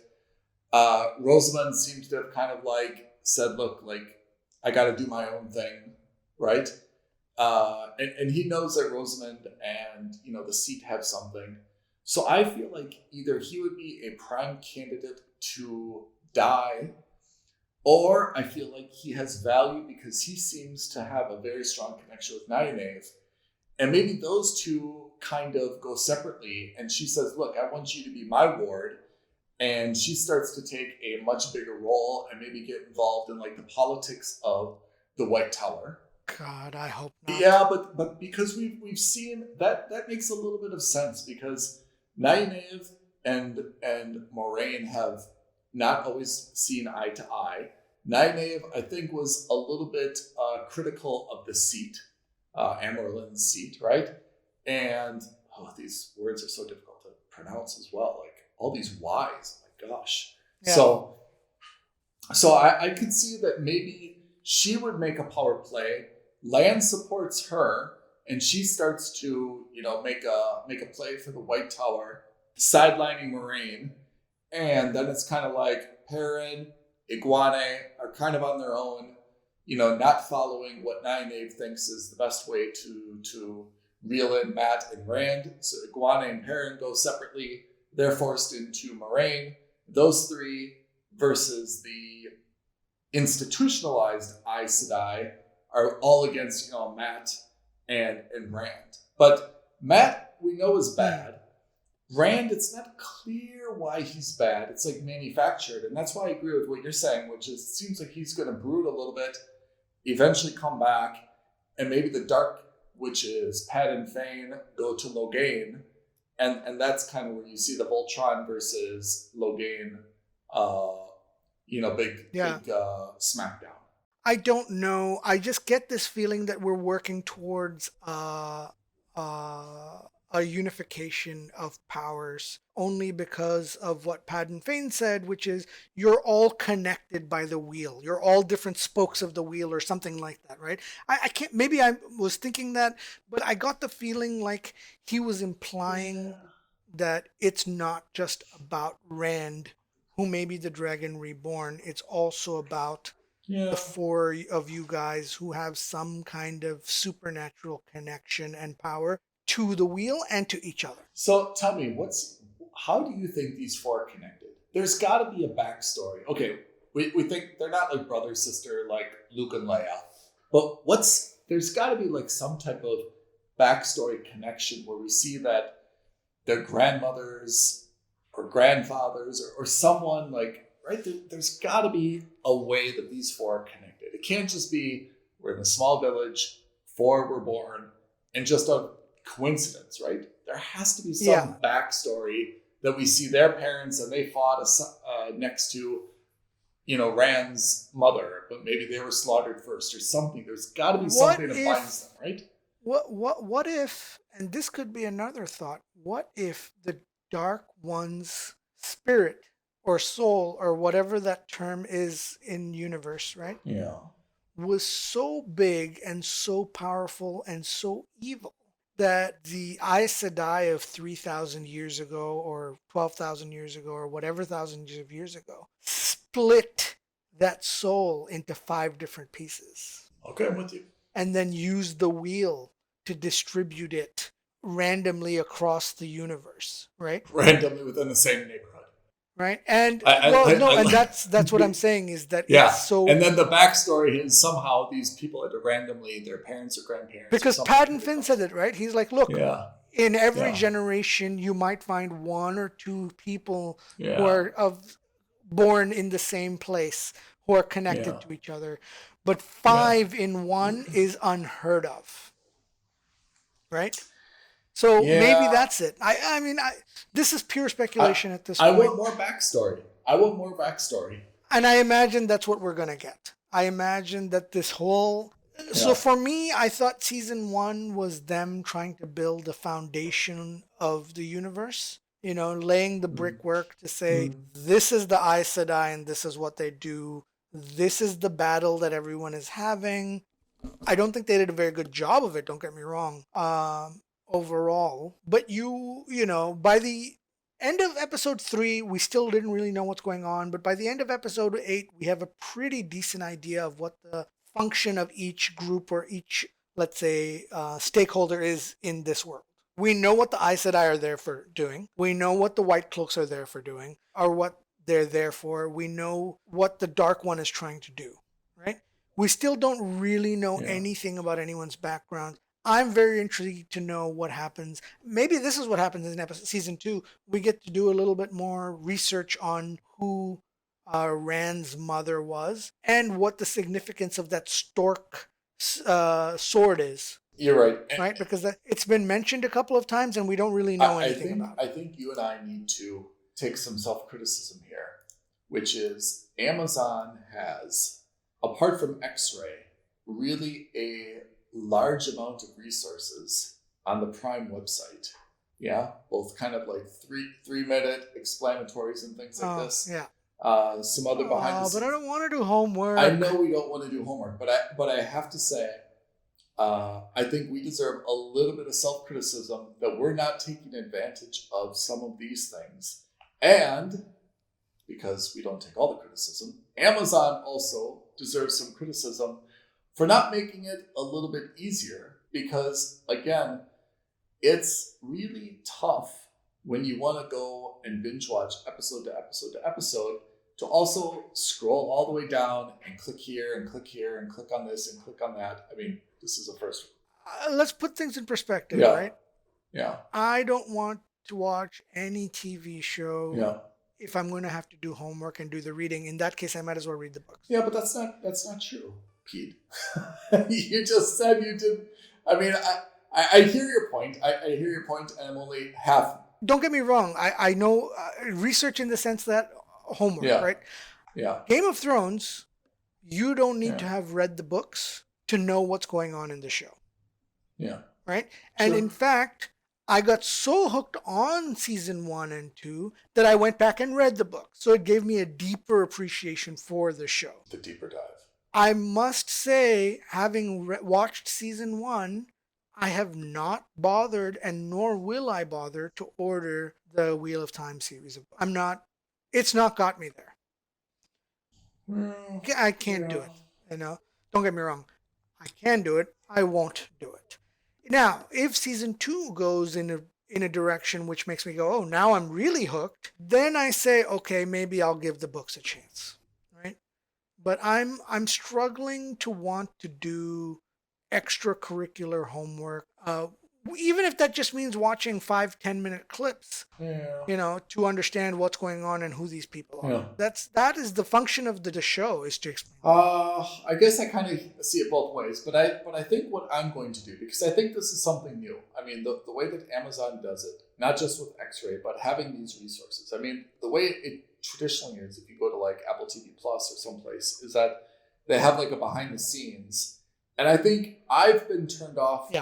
Rosamund seems to have kind of like said, "Look, like I got to do my own thing," right? And he knows that Rosamund and the Seat have something. So I feel like either he would be a prime candidate to die. Or I feel like he has value because he seems to have a very strong connection with Nynaeve. And maybe those two kind of go separately. And she says, look, I want you to be my ward. And she starts to take a much bigger role and maybe get involved in like the politics of the White Tower. God, I hope not. Yeah, but because we've seen that makes a little bit of sense because Nynaeve and Moraine have not always seen eye to eye. Nynaeve, I think, was a little bit critical of the Seat, Amorlin's Seat, right? And these words are so difficult to pronounce as well. Like all these Y's, oh my gosh. Yeah. So I could see that maybe she would make a power play. Lan supports her, and she starts to make a play for the White Tower, sidelining Moraine. And then it's kind of like Perrin, Egwene are kind of on their own, not following what Nynaeve thinks is the best way to reel in Matt and Rand. So Egwene and Perrin go separately. They're forced into Moraine. Those three versus the institutionalized Aes Sedai are all against, Matt and Rand. But Matt, we know, is bad. Rand, it's not clear why he's bad. It's like manufactured. And that's why I agree with what you're saying, which is it seems like he's going to brood a little bit, eventually come back, and maybe the Dark Witches, Pat and Fane, go to Logain. And that's kind of where you see the Voltron versus Logain, big smackdown. I don't know. I just get this feeling that we're working towards a unification of powers only because of what Padden Fane said, which is you're all connected by the wheel. You're all different spokes of the wheel or something like that, right? I can't, maybe I was thinking that, but I got the feeling like he was implying that it's not just about Rand, who may be the Dragon Reborn. It's also about the four of you guys who have some kind of supernatural connection and power to the wheel and to each other. So tell me, how do you think these four are connected? There's got to be a backstory. Okay, we think they're not like brother, sister, like Luke and Leia. But there's got to be like some type of backstory connection where we see that their grandmothers or grandfathers or someone like, right? There's got to be a way that these four are connected. It can't just be we're in a small village, four were born, and just a coincidence, right? There has to be some backstory that we see their parents and they fought next to, Rand's mother, but maybe they were slaughtered first or something. There's got to be something that binds them, right? What if, and this could be another thought, what if the Dark One's spirit or soul or whatever that term is in universe, right? Yeah. Was so big and so powerful and so evil that the Aes Sedai of 3,000 years ago or 12,000 years ago or whatever thousands of years ago split that soul into 5 different pieces. Okay, I'm with you. And then used the wheel to distribute it randomly across the universe, right? Randomly within the same neighborhood. Right. And that's what I'm saying is that it's so. And then the backstory is somehow these people are randomly their parents or grandparents. Because Padden Finn said it, right? He's like, look, in every generation, you might find 1 or 2 people who are born in the same place, who are connected to each other. But 5 in one is unheard of. Right? So maybe that's it. I mean, this is pure speculation at this point. I want more backstory. And I imagine that's what we're going to get. I imagine that this whole... So for me, I thought season 1 was them trying to build a foundation of the universe. Laying the brickwork to say, this is the Aes Sedai and this is what they do. This is the battle that everyone is having. I don't think they did a very good job of it, don't get me wrong. Overall, but by the end of episode 3 we still didn't really know what's going on, but by the end of episode 8 we have a pretty decent idea of what the function of each group or each, let's say, stakeholder is in this world. We know what the Aes Sedai are there for doing. We know what the White Cloaks are there for doing, or what they're there for. We know what the Dark One is trying to do, right? We still don't really know anything about anyone's background. I'm very intrigued to know what happens. Maybe this is what happens in season 2. We get to do a little bit more research on who Rand's mother was and what the significance of that stork sword is. You're right. Right? Because it's been mentioned a couple of times and we don't really know anything about it. I think you and I need to take some self-criticism here, which is Amazon has, apart from X-Ray, really a large amount of resources on the Prime website. Yeah, both kind of like 3-minute explanatories and things like this. Yeah. Some other behind the scenes. But I don't want to do homework. I know we don't want to do homework, but I have to say, I think we deserve a little bit of self-criticism that we're not taking advantage of some of these things. And because we don't take all the criticism, Amazon also deserves some criticism for not making it a little bit easier, because again, it's really tough when you want to go and binge watch episode to episode to episode to also scroll all the way down and click here and click here and click on this and click on that. I mean, this is a first. Let's put things in perspective, right? Yeah. I don't want to watch any TV show if I'm going to have to do homework and do the reading. In that case, I might as well read the books. Yeah, but that's not true, Pete. You just said you did. I mean, I hear your point. I hear your point, and I'm only half. Don't get me wrong. I know research in the sense that homework, right? Yeah. Game of Thrones, you don't need to have read the books to know what's going on in the show. Yeah. Right? And in fact, I got so hooked on season 1 and 2 that I went back and read the book. So it gave me a deeper appreciation for the show. The deeper dive. I must say, having watched season 1, I have not bothered, and nor will I bother to order the Wheel of Time series. It's not got me there. Well, I can't do it. Don't get me wrong. I can do it. I won't do it. Now, if season 2 goes in a direction which makes me go, oh, now I'm really hooked, then I say, okay, maybe I'll give the books a chance, right? But I'm struggling to want to do extracurricular homework, even if that just means watching 5-10 minute clips, to understand what's going on and who these people are. That is the function of the show, is to explain. I guess I kind of see it both ways, but I think what I'm going to do, because I think this is something new. I mean, the way that Amazon does it, not just with X-Ray, but having these resources. I mean, the way it traditionally is, if you go to like Apple TV Plus or someplace, is that they have like a behind the scenes. And I think I've been turned off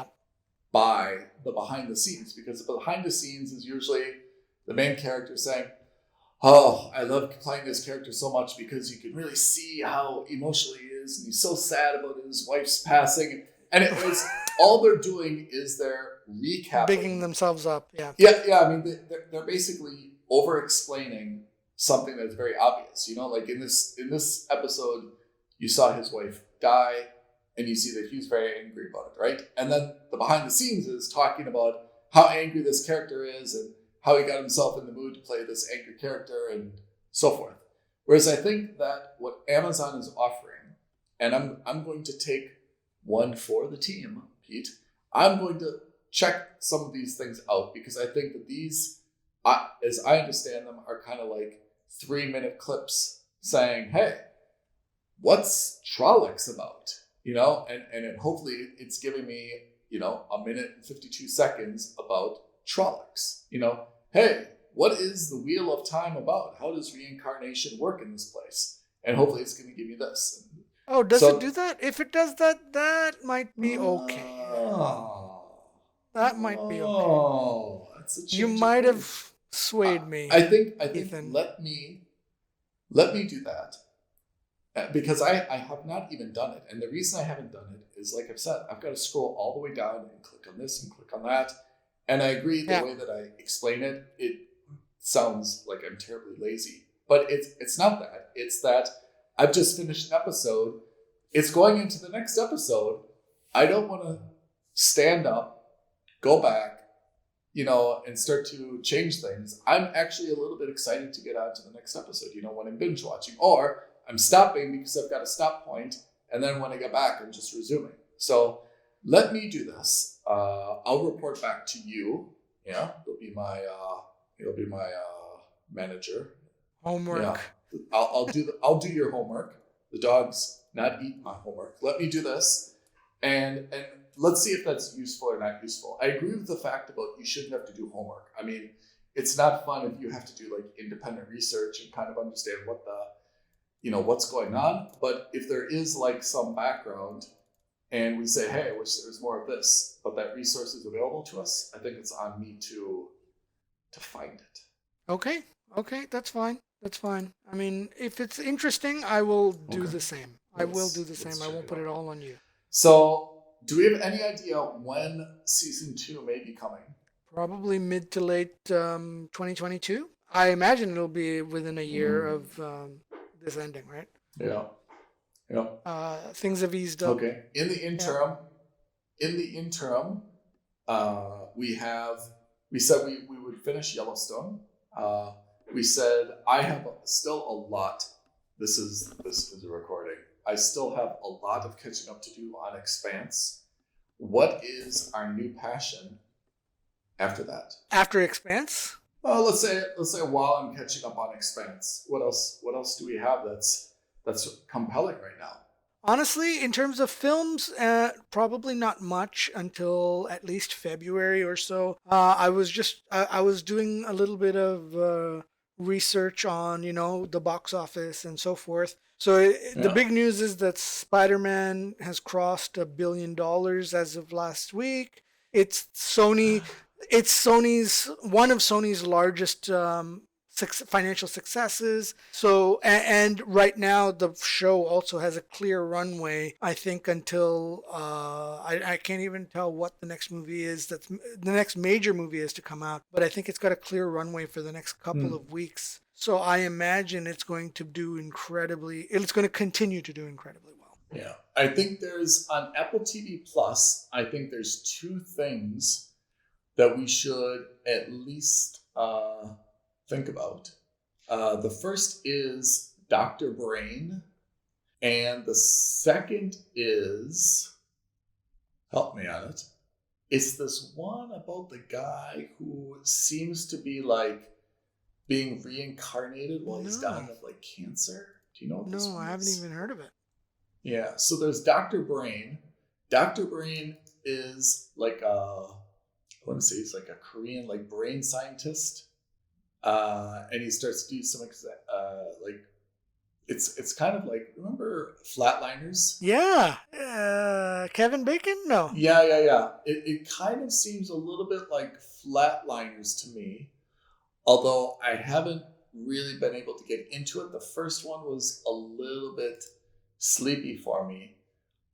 by the behind the scenes, because the behind the scenes is usually the main character saying, oh, I love playing this character so much because you can really see how emotional he is, and he's so sad about his wife's passing. And it was all they're doing is they're recapping. Bigging themselves up, yeah. Yeah. I mean, they're basically over-explaining something that's very obvious. Like in this episode, you saw his wife die, and you see that he's very angry about it, right? And then the behind the scenes is talking about how angry this character is and how he got himself in the mood to play this angry character and so forth. Whereas I think that what Amazon is offering, and I'm going to take one for the team, Pete, I'm going to check some of these things out, because I think that these, as I understand them, are kind of like 3-minute clips saying, hey, what's Trollocs about? And hopefully it's giving me, a minute and 52 seconds about Trollocs. Hey, what is the Wheel of Time about? How does reincarnation work in this place? And hopefully it's going to give me this. Oh, does it do that? If it does that, that might be okay. That might be okay. Oh, that's a change. You might have swayed me. I think Ethan. let me do that. Because I have not even done it. And the reason I haven't done it is, like I've said, I've got to scroll all the way down and click on this and click on that. And I agree the way that I explain it, it sounds like I'm terribly lazy. But it's not that. It's that I've just finished an episode. It's going into the next episode. I don't want to stand up, go back, and start to change things. I'm actually a little bit excited to get on to the next episode, when I'm binge watching. Or I'm stopping because I've got a stop point, and then when I get back, I'm just resuming. So let me do this. I'll report back to you. Yeah, you'll be my manager. Homework. Yeah. I'll do your homework. The dog's not eating my homework. Let me do this, and let's see if that's useful or not useful. I agree with the fact about you shouldn't have to do homework. I mean, it's not fun if you have to do like independent research and kind of understand what what's going on. But if there is like some background and we say, hey, I wish there was more of this, but that resource is available to us, I think it's on me to find it. Okay, that's fine. I mean, if it's interesting, I will do the same. I will do the same. I won't put it all on you. So, do we have any idea when season 2 may be coming? Probably mid to late 2022. I imagine it'll be within a year of this ending, right? Yeah. Things have eased up. Okay. In the interim, we said we would finish Yellowstone. We said I have still a lot. This is a recording. I still have a lot of catching up to do on Expanse. What is our new passion after that? After Expanse? Well, let's say while I'm catching up on Expanse, what else do we have that's compelling right now? Honestly, in terms of films, probably not much until at least February or so. I was doing a little bit of research on, the box office and so forth. So the big news is that Spider-Man has crossed $1 billion as of last week. It's Sony It's one of Sony's largest financial successes. So, and right now the show also has a clear runway, I think, until I can't even tell what the next movie is. That's the next major movie is to come out, but I think it's got a clear runway for the next couple of weeks. So I imagine it's going to it's going to continue to do incredibly well. Yeah. I think there's on Apple TV Plus, I think there's two things that we should at least think about. The first is Dr. Brain, and the second is, help me on it, it's this one about the guy who seems to be like being reincarnated while he's dying of like cancer. Do you know what this one is? No, I haven't even heard of it. Yeah, so there's Dr. Brain. Dr. Brain is like I want to say he's like a Korean like brain scientist. And he starts to do some like it's kind of like, remember Flatliners? Yeah. Kevin Bacon? No. Yeah. It kind of seems a little bit like Flatliners to me, although I haven't really been able to get into it. The first one was a little bit sleepy for me.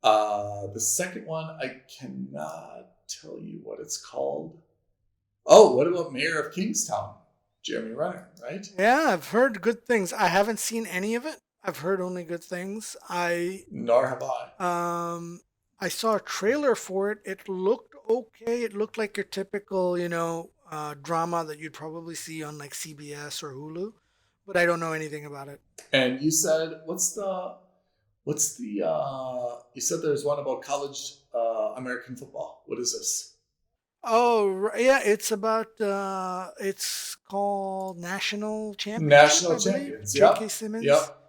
The second one, I cannot tell you what it's called. Oh, what about Mayor of Kingstown? Jeremy Renner, right? Yeah, I've heard good things. I haven't seen any of it. I've heard only good things. Nor have I. I saw a trailer for it. It looked okay. It looked like your typical, drama that you'd probably see on like CBS or Hulu, but I don't know anything about it. And you said, you said there's one about college American football. What is this? Oh, yeah, it's about, it's called National Champions. National Champions, J.K. Simmons. Yep.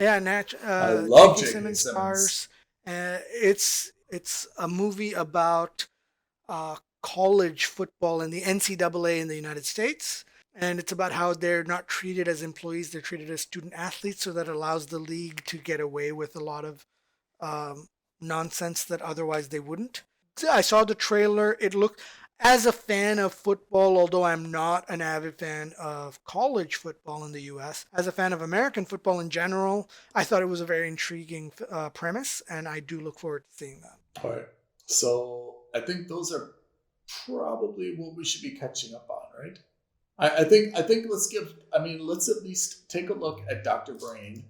Yeah, I love J.K. Simmons. Stars. It's a movie about college football in the NCAA in the United States. And it's about how they're not treated as employees, they're treated as student athletes, so that allows the league to get away with a lot of nonsense that otherwise they wouldn't. I saw the trailer. It looked, as a fan of football, although I'm not an avid fan of college football in the U.S., as a fan of American football in general, I thought it was a very intriguing premise, and I do look forward to seeing that. All right. So I think those are probably what we should be catching up on, right? I think let's at least take a look at Dr. Brain,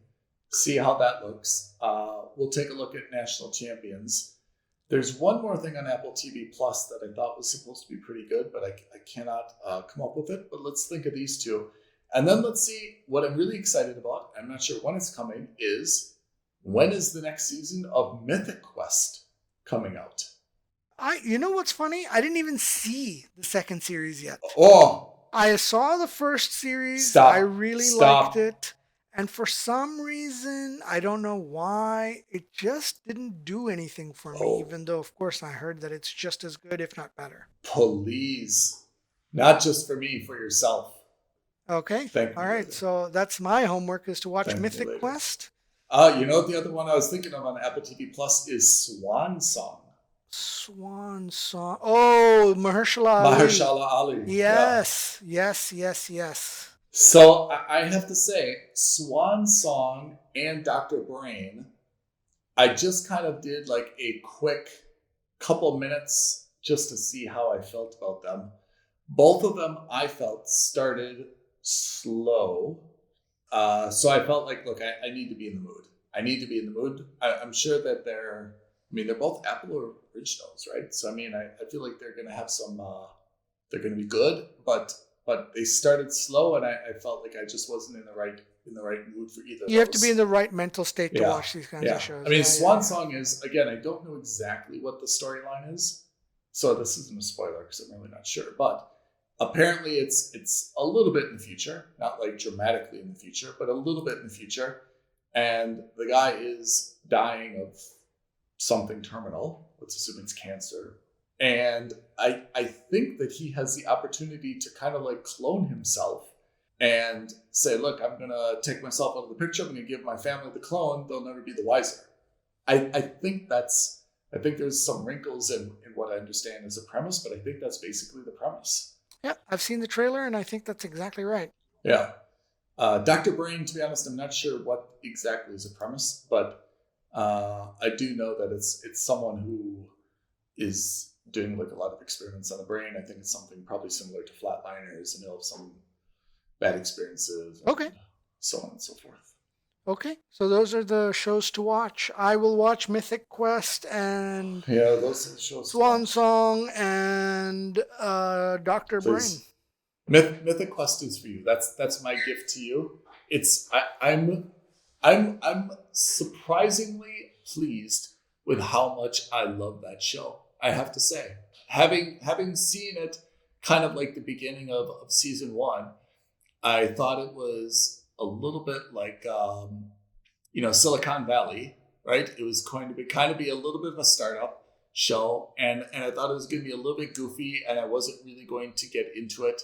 see how that looks. We'll take a look at National Champions. There's one more thing on Apple TV Plus that I thought was supposed to be pretty good, but I cannot come up with it. But let's think of these two. And then let's see what I'm really excited about. I'm not sure when it's coming, is when is the next season of Mythic Quest coming out? You know what's funny? I didn't even see the second series yet. Oh! I saw the first series. Stop. I really liked it. And for some reason, I don't know why, it just didn't do anything for me, even though, of course, I heard that it's just as good, if not better. Please. Not just for me, for yourself. Okay. All right. So that's my homework, is to watch Mythic Quest. You know, the other one I was thinking of on Apple TV Plus is Swan Song. Swan Song. Oh, Mahershala Ali. Yes. Yeah. Yes. So I have to say, Swan Song and Dr. Brain, I just kind of did like a quick couple minutes just to see how I felt about them. Both of them, I felt, started slow. So I felt like, look, I need to be in the mood. I'm sure that they're both Apple originals, right? So, I feel like they're going to have some, they're going to be good, but they started slow, and I felt like I just wasn't in the right mood for either. You have to be in the right mental state to watch these kinds of shows. Swan Song is, again, I don't know exactly what the storyline is, so this isn't a spoiler because I'm really not sure. But apparently, it's a little bit in the future, not like dramatically in the future, but a little bit in the future, and the guy is dying of something terminal. Let's assume it's cancer. And I think that he has the opportunity to kind of like clone himself and say, look, I'm going to take myself out of the picture. I'm going to give my family the clone. They'll never be the wiser. I think there's some wrinkles in what I understand is a premise, but I think that's basically the premise. Yeah, I've seen the trailer, and I think that's exactly right. Yeah. Dr. Brain, to be honest, I'm not sure what exactly is a premise, but I do know that it's someone who is doing like a lot of experiments on the brain. I think it's something probably similar to Flatliners, and he'll have some bad experiences. Okay. So on and so forth. Okay, so those are the shows to watch. I will watch Mythic Quest and those are the shows. Swan Song and Dr. Brain. Mythic Quest is for you. That's my gift to you. I'm surprisingly pleased with how much I love that show. I have to say, having seen it kind of like the beginning of season 1, I thought it was a little bit like Silicon Valley, right? It was going to be a little bit of a startup show, and I thought it was going to be a little bit goofy, and I wasn't really going to get into it.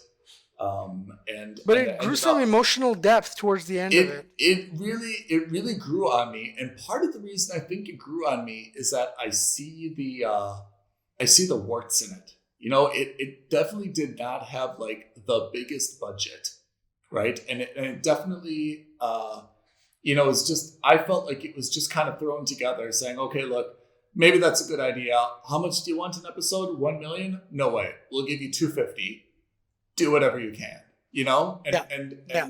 But it grew some emotional depth towards the end of it. It really grew on me, and part of the reason I think it grew on me is that I see the warts in it. It definitely did not have like the biggest budget, right? And it definitely, it's just, I felt like it was just kind of thrown together, saying, okay, look, maybe that's a good idea. How much do you want an episode? 1 million? No way. We'll give you 250. Do whatever you can, and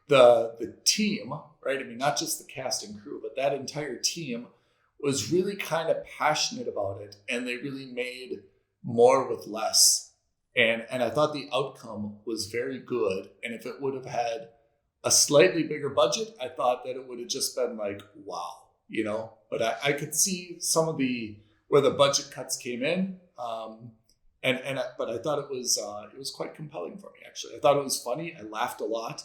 the team, right? I mean, not just the cast and crew, but that entire team was really kind of passionate about it, and they really made more with less. And I thought the outcome was very good. And if it would have had a slightly bigger budget, I thought that it would have just been like, wow, But I could see some of where the budget cuts came in. But I thought it was quite compelling for me, actually. I thought it was funny. I laughed a lot.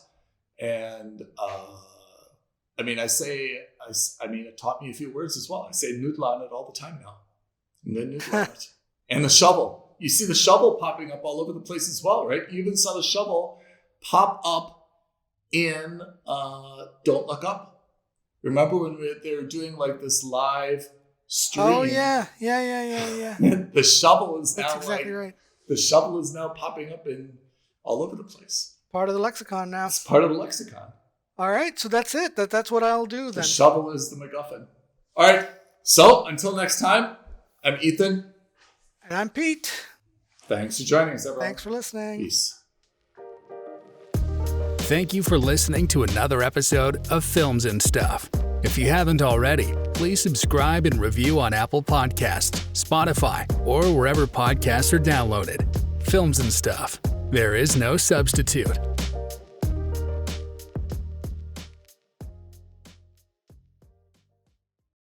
And it taught me a few words as well. I say noodle on it all the time now. Noodle on it. And the shovel. You see the shovel popping up all over the place as well, right? You even saw the shovel pop up in Don't Look Up. Remember when they were doing like this live stream? Oh, yeah. The shovel is That's exactly right. The shovel is now popping up in all over the place. Part of the lexicon now. It's part of the lexicon. All right, so that's it. That's what I'll do then. The shovel is the MacGuffin. All right, so until next time, I'm Ethan. And I'm Pete. Thanks for joining us, everyone. Thanks for listening. Peace. Thank you for listening to another episode of Films and Stuff. If you haven't already, please subscribe and review on Apple Podcasts, Spotify, or wherever podcasts are downloaded. Films and Stuff. There is no substitute.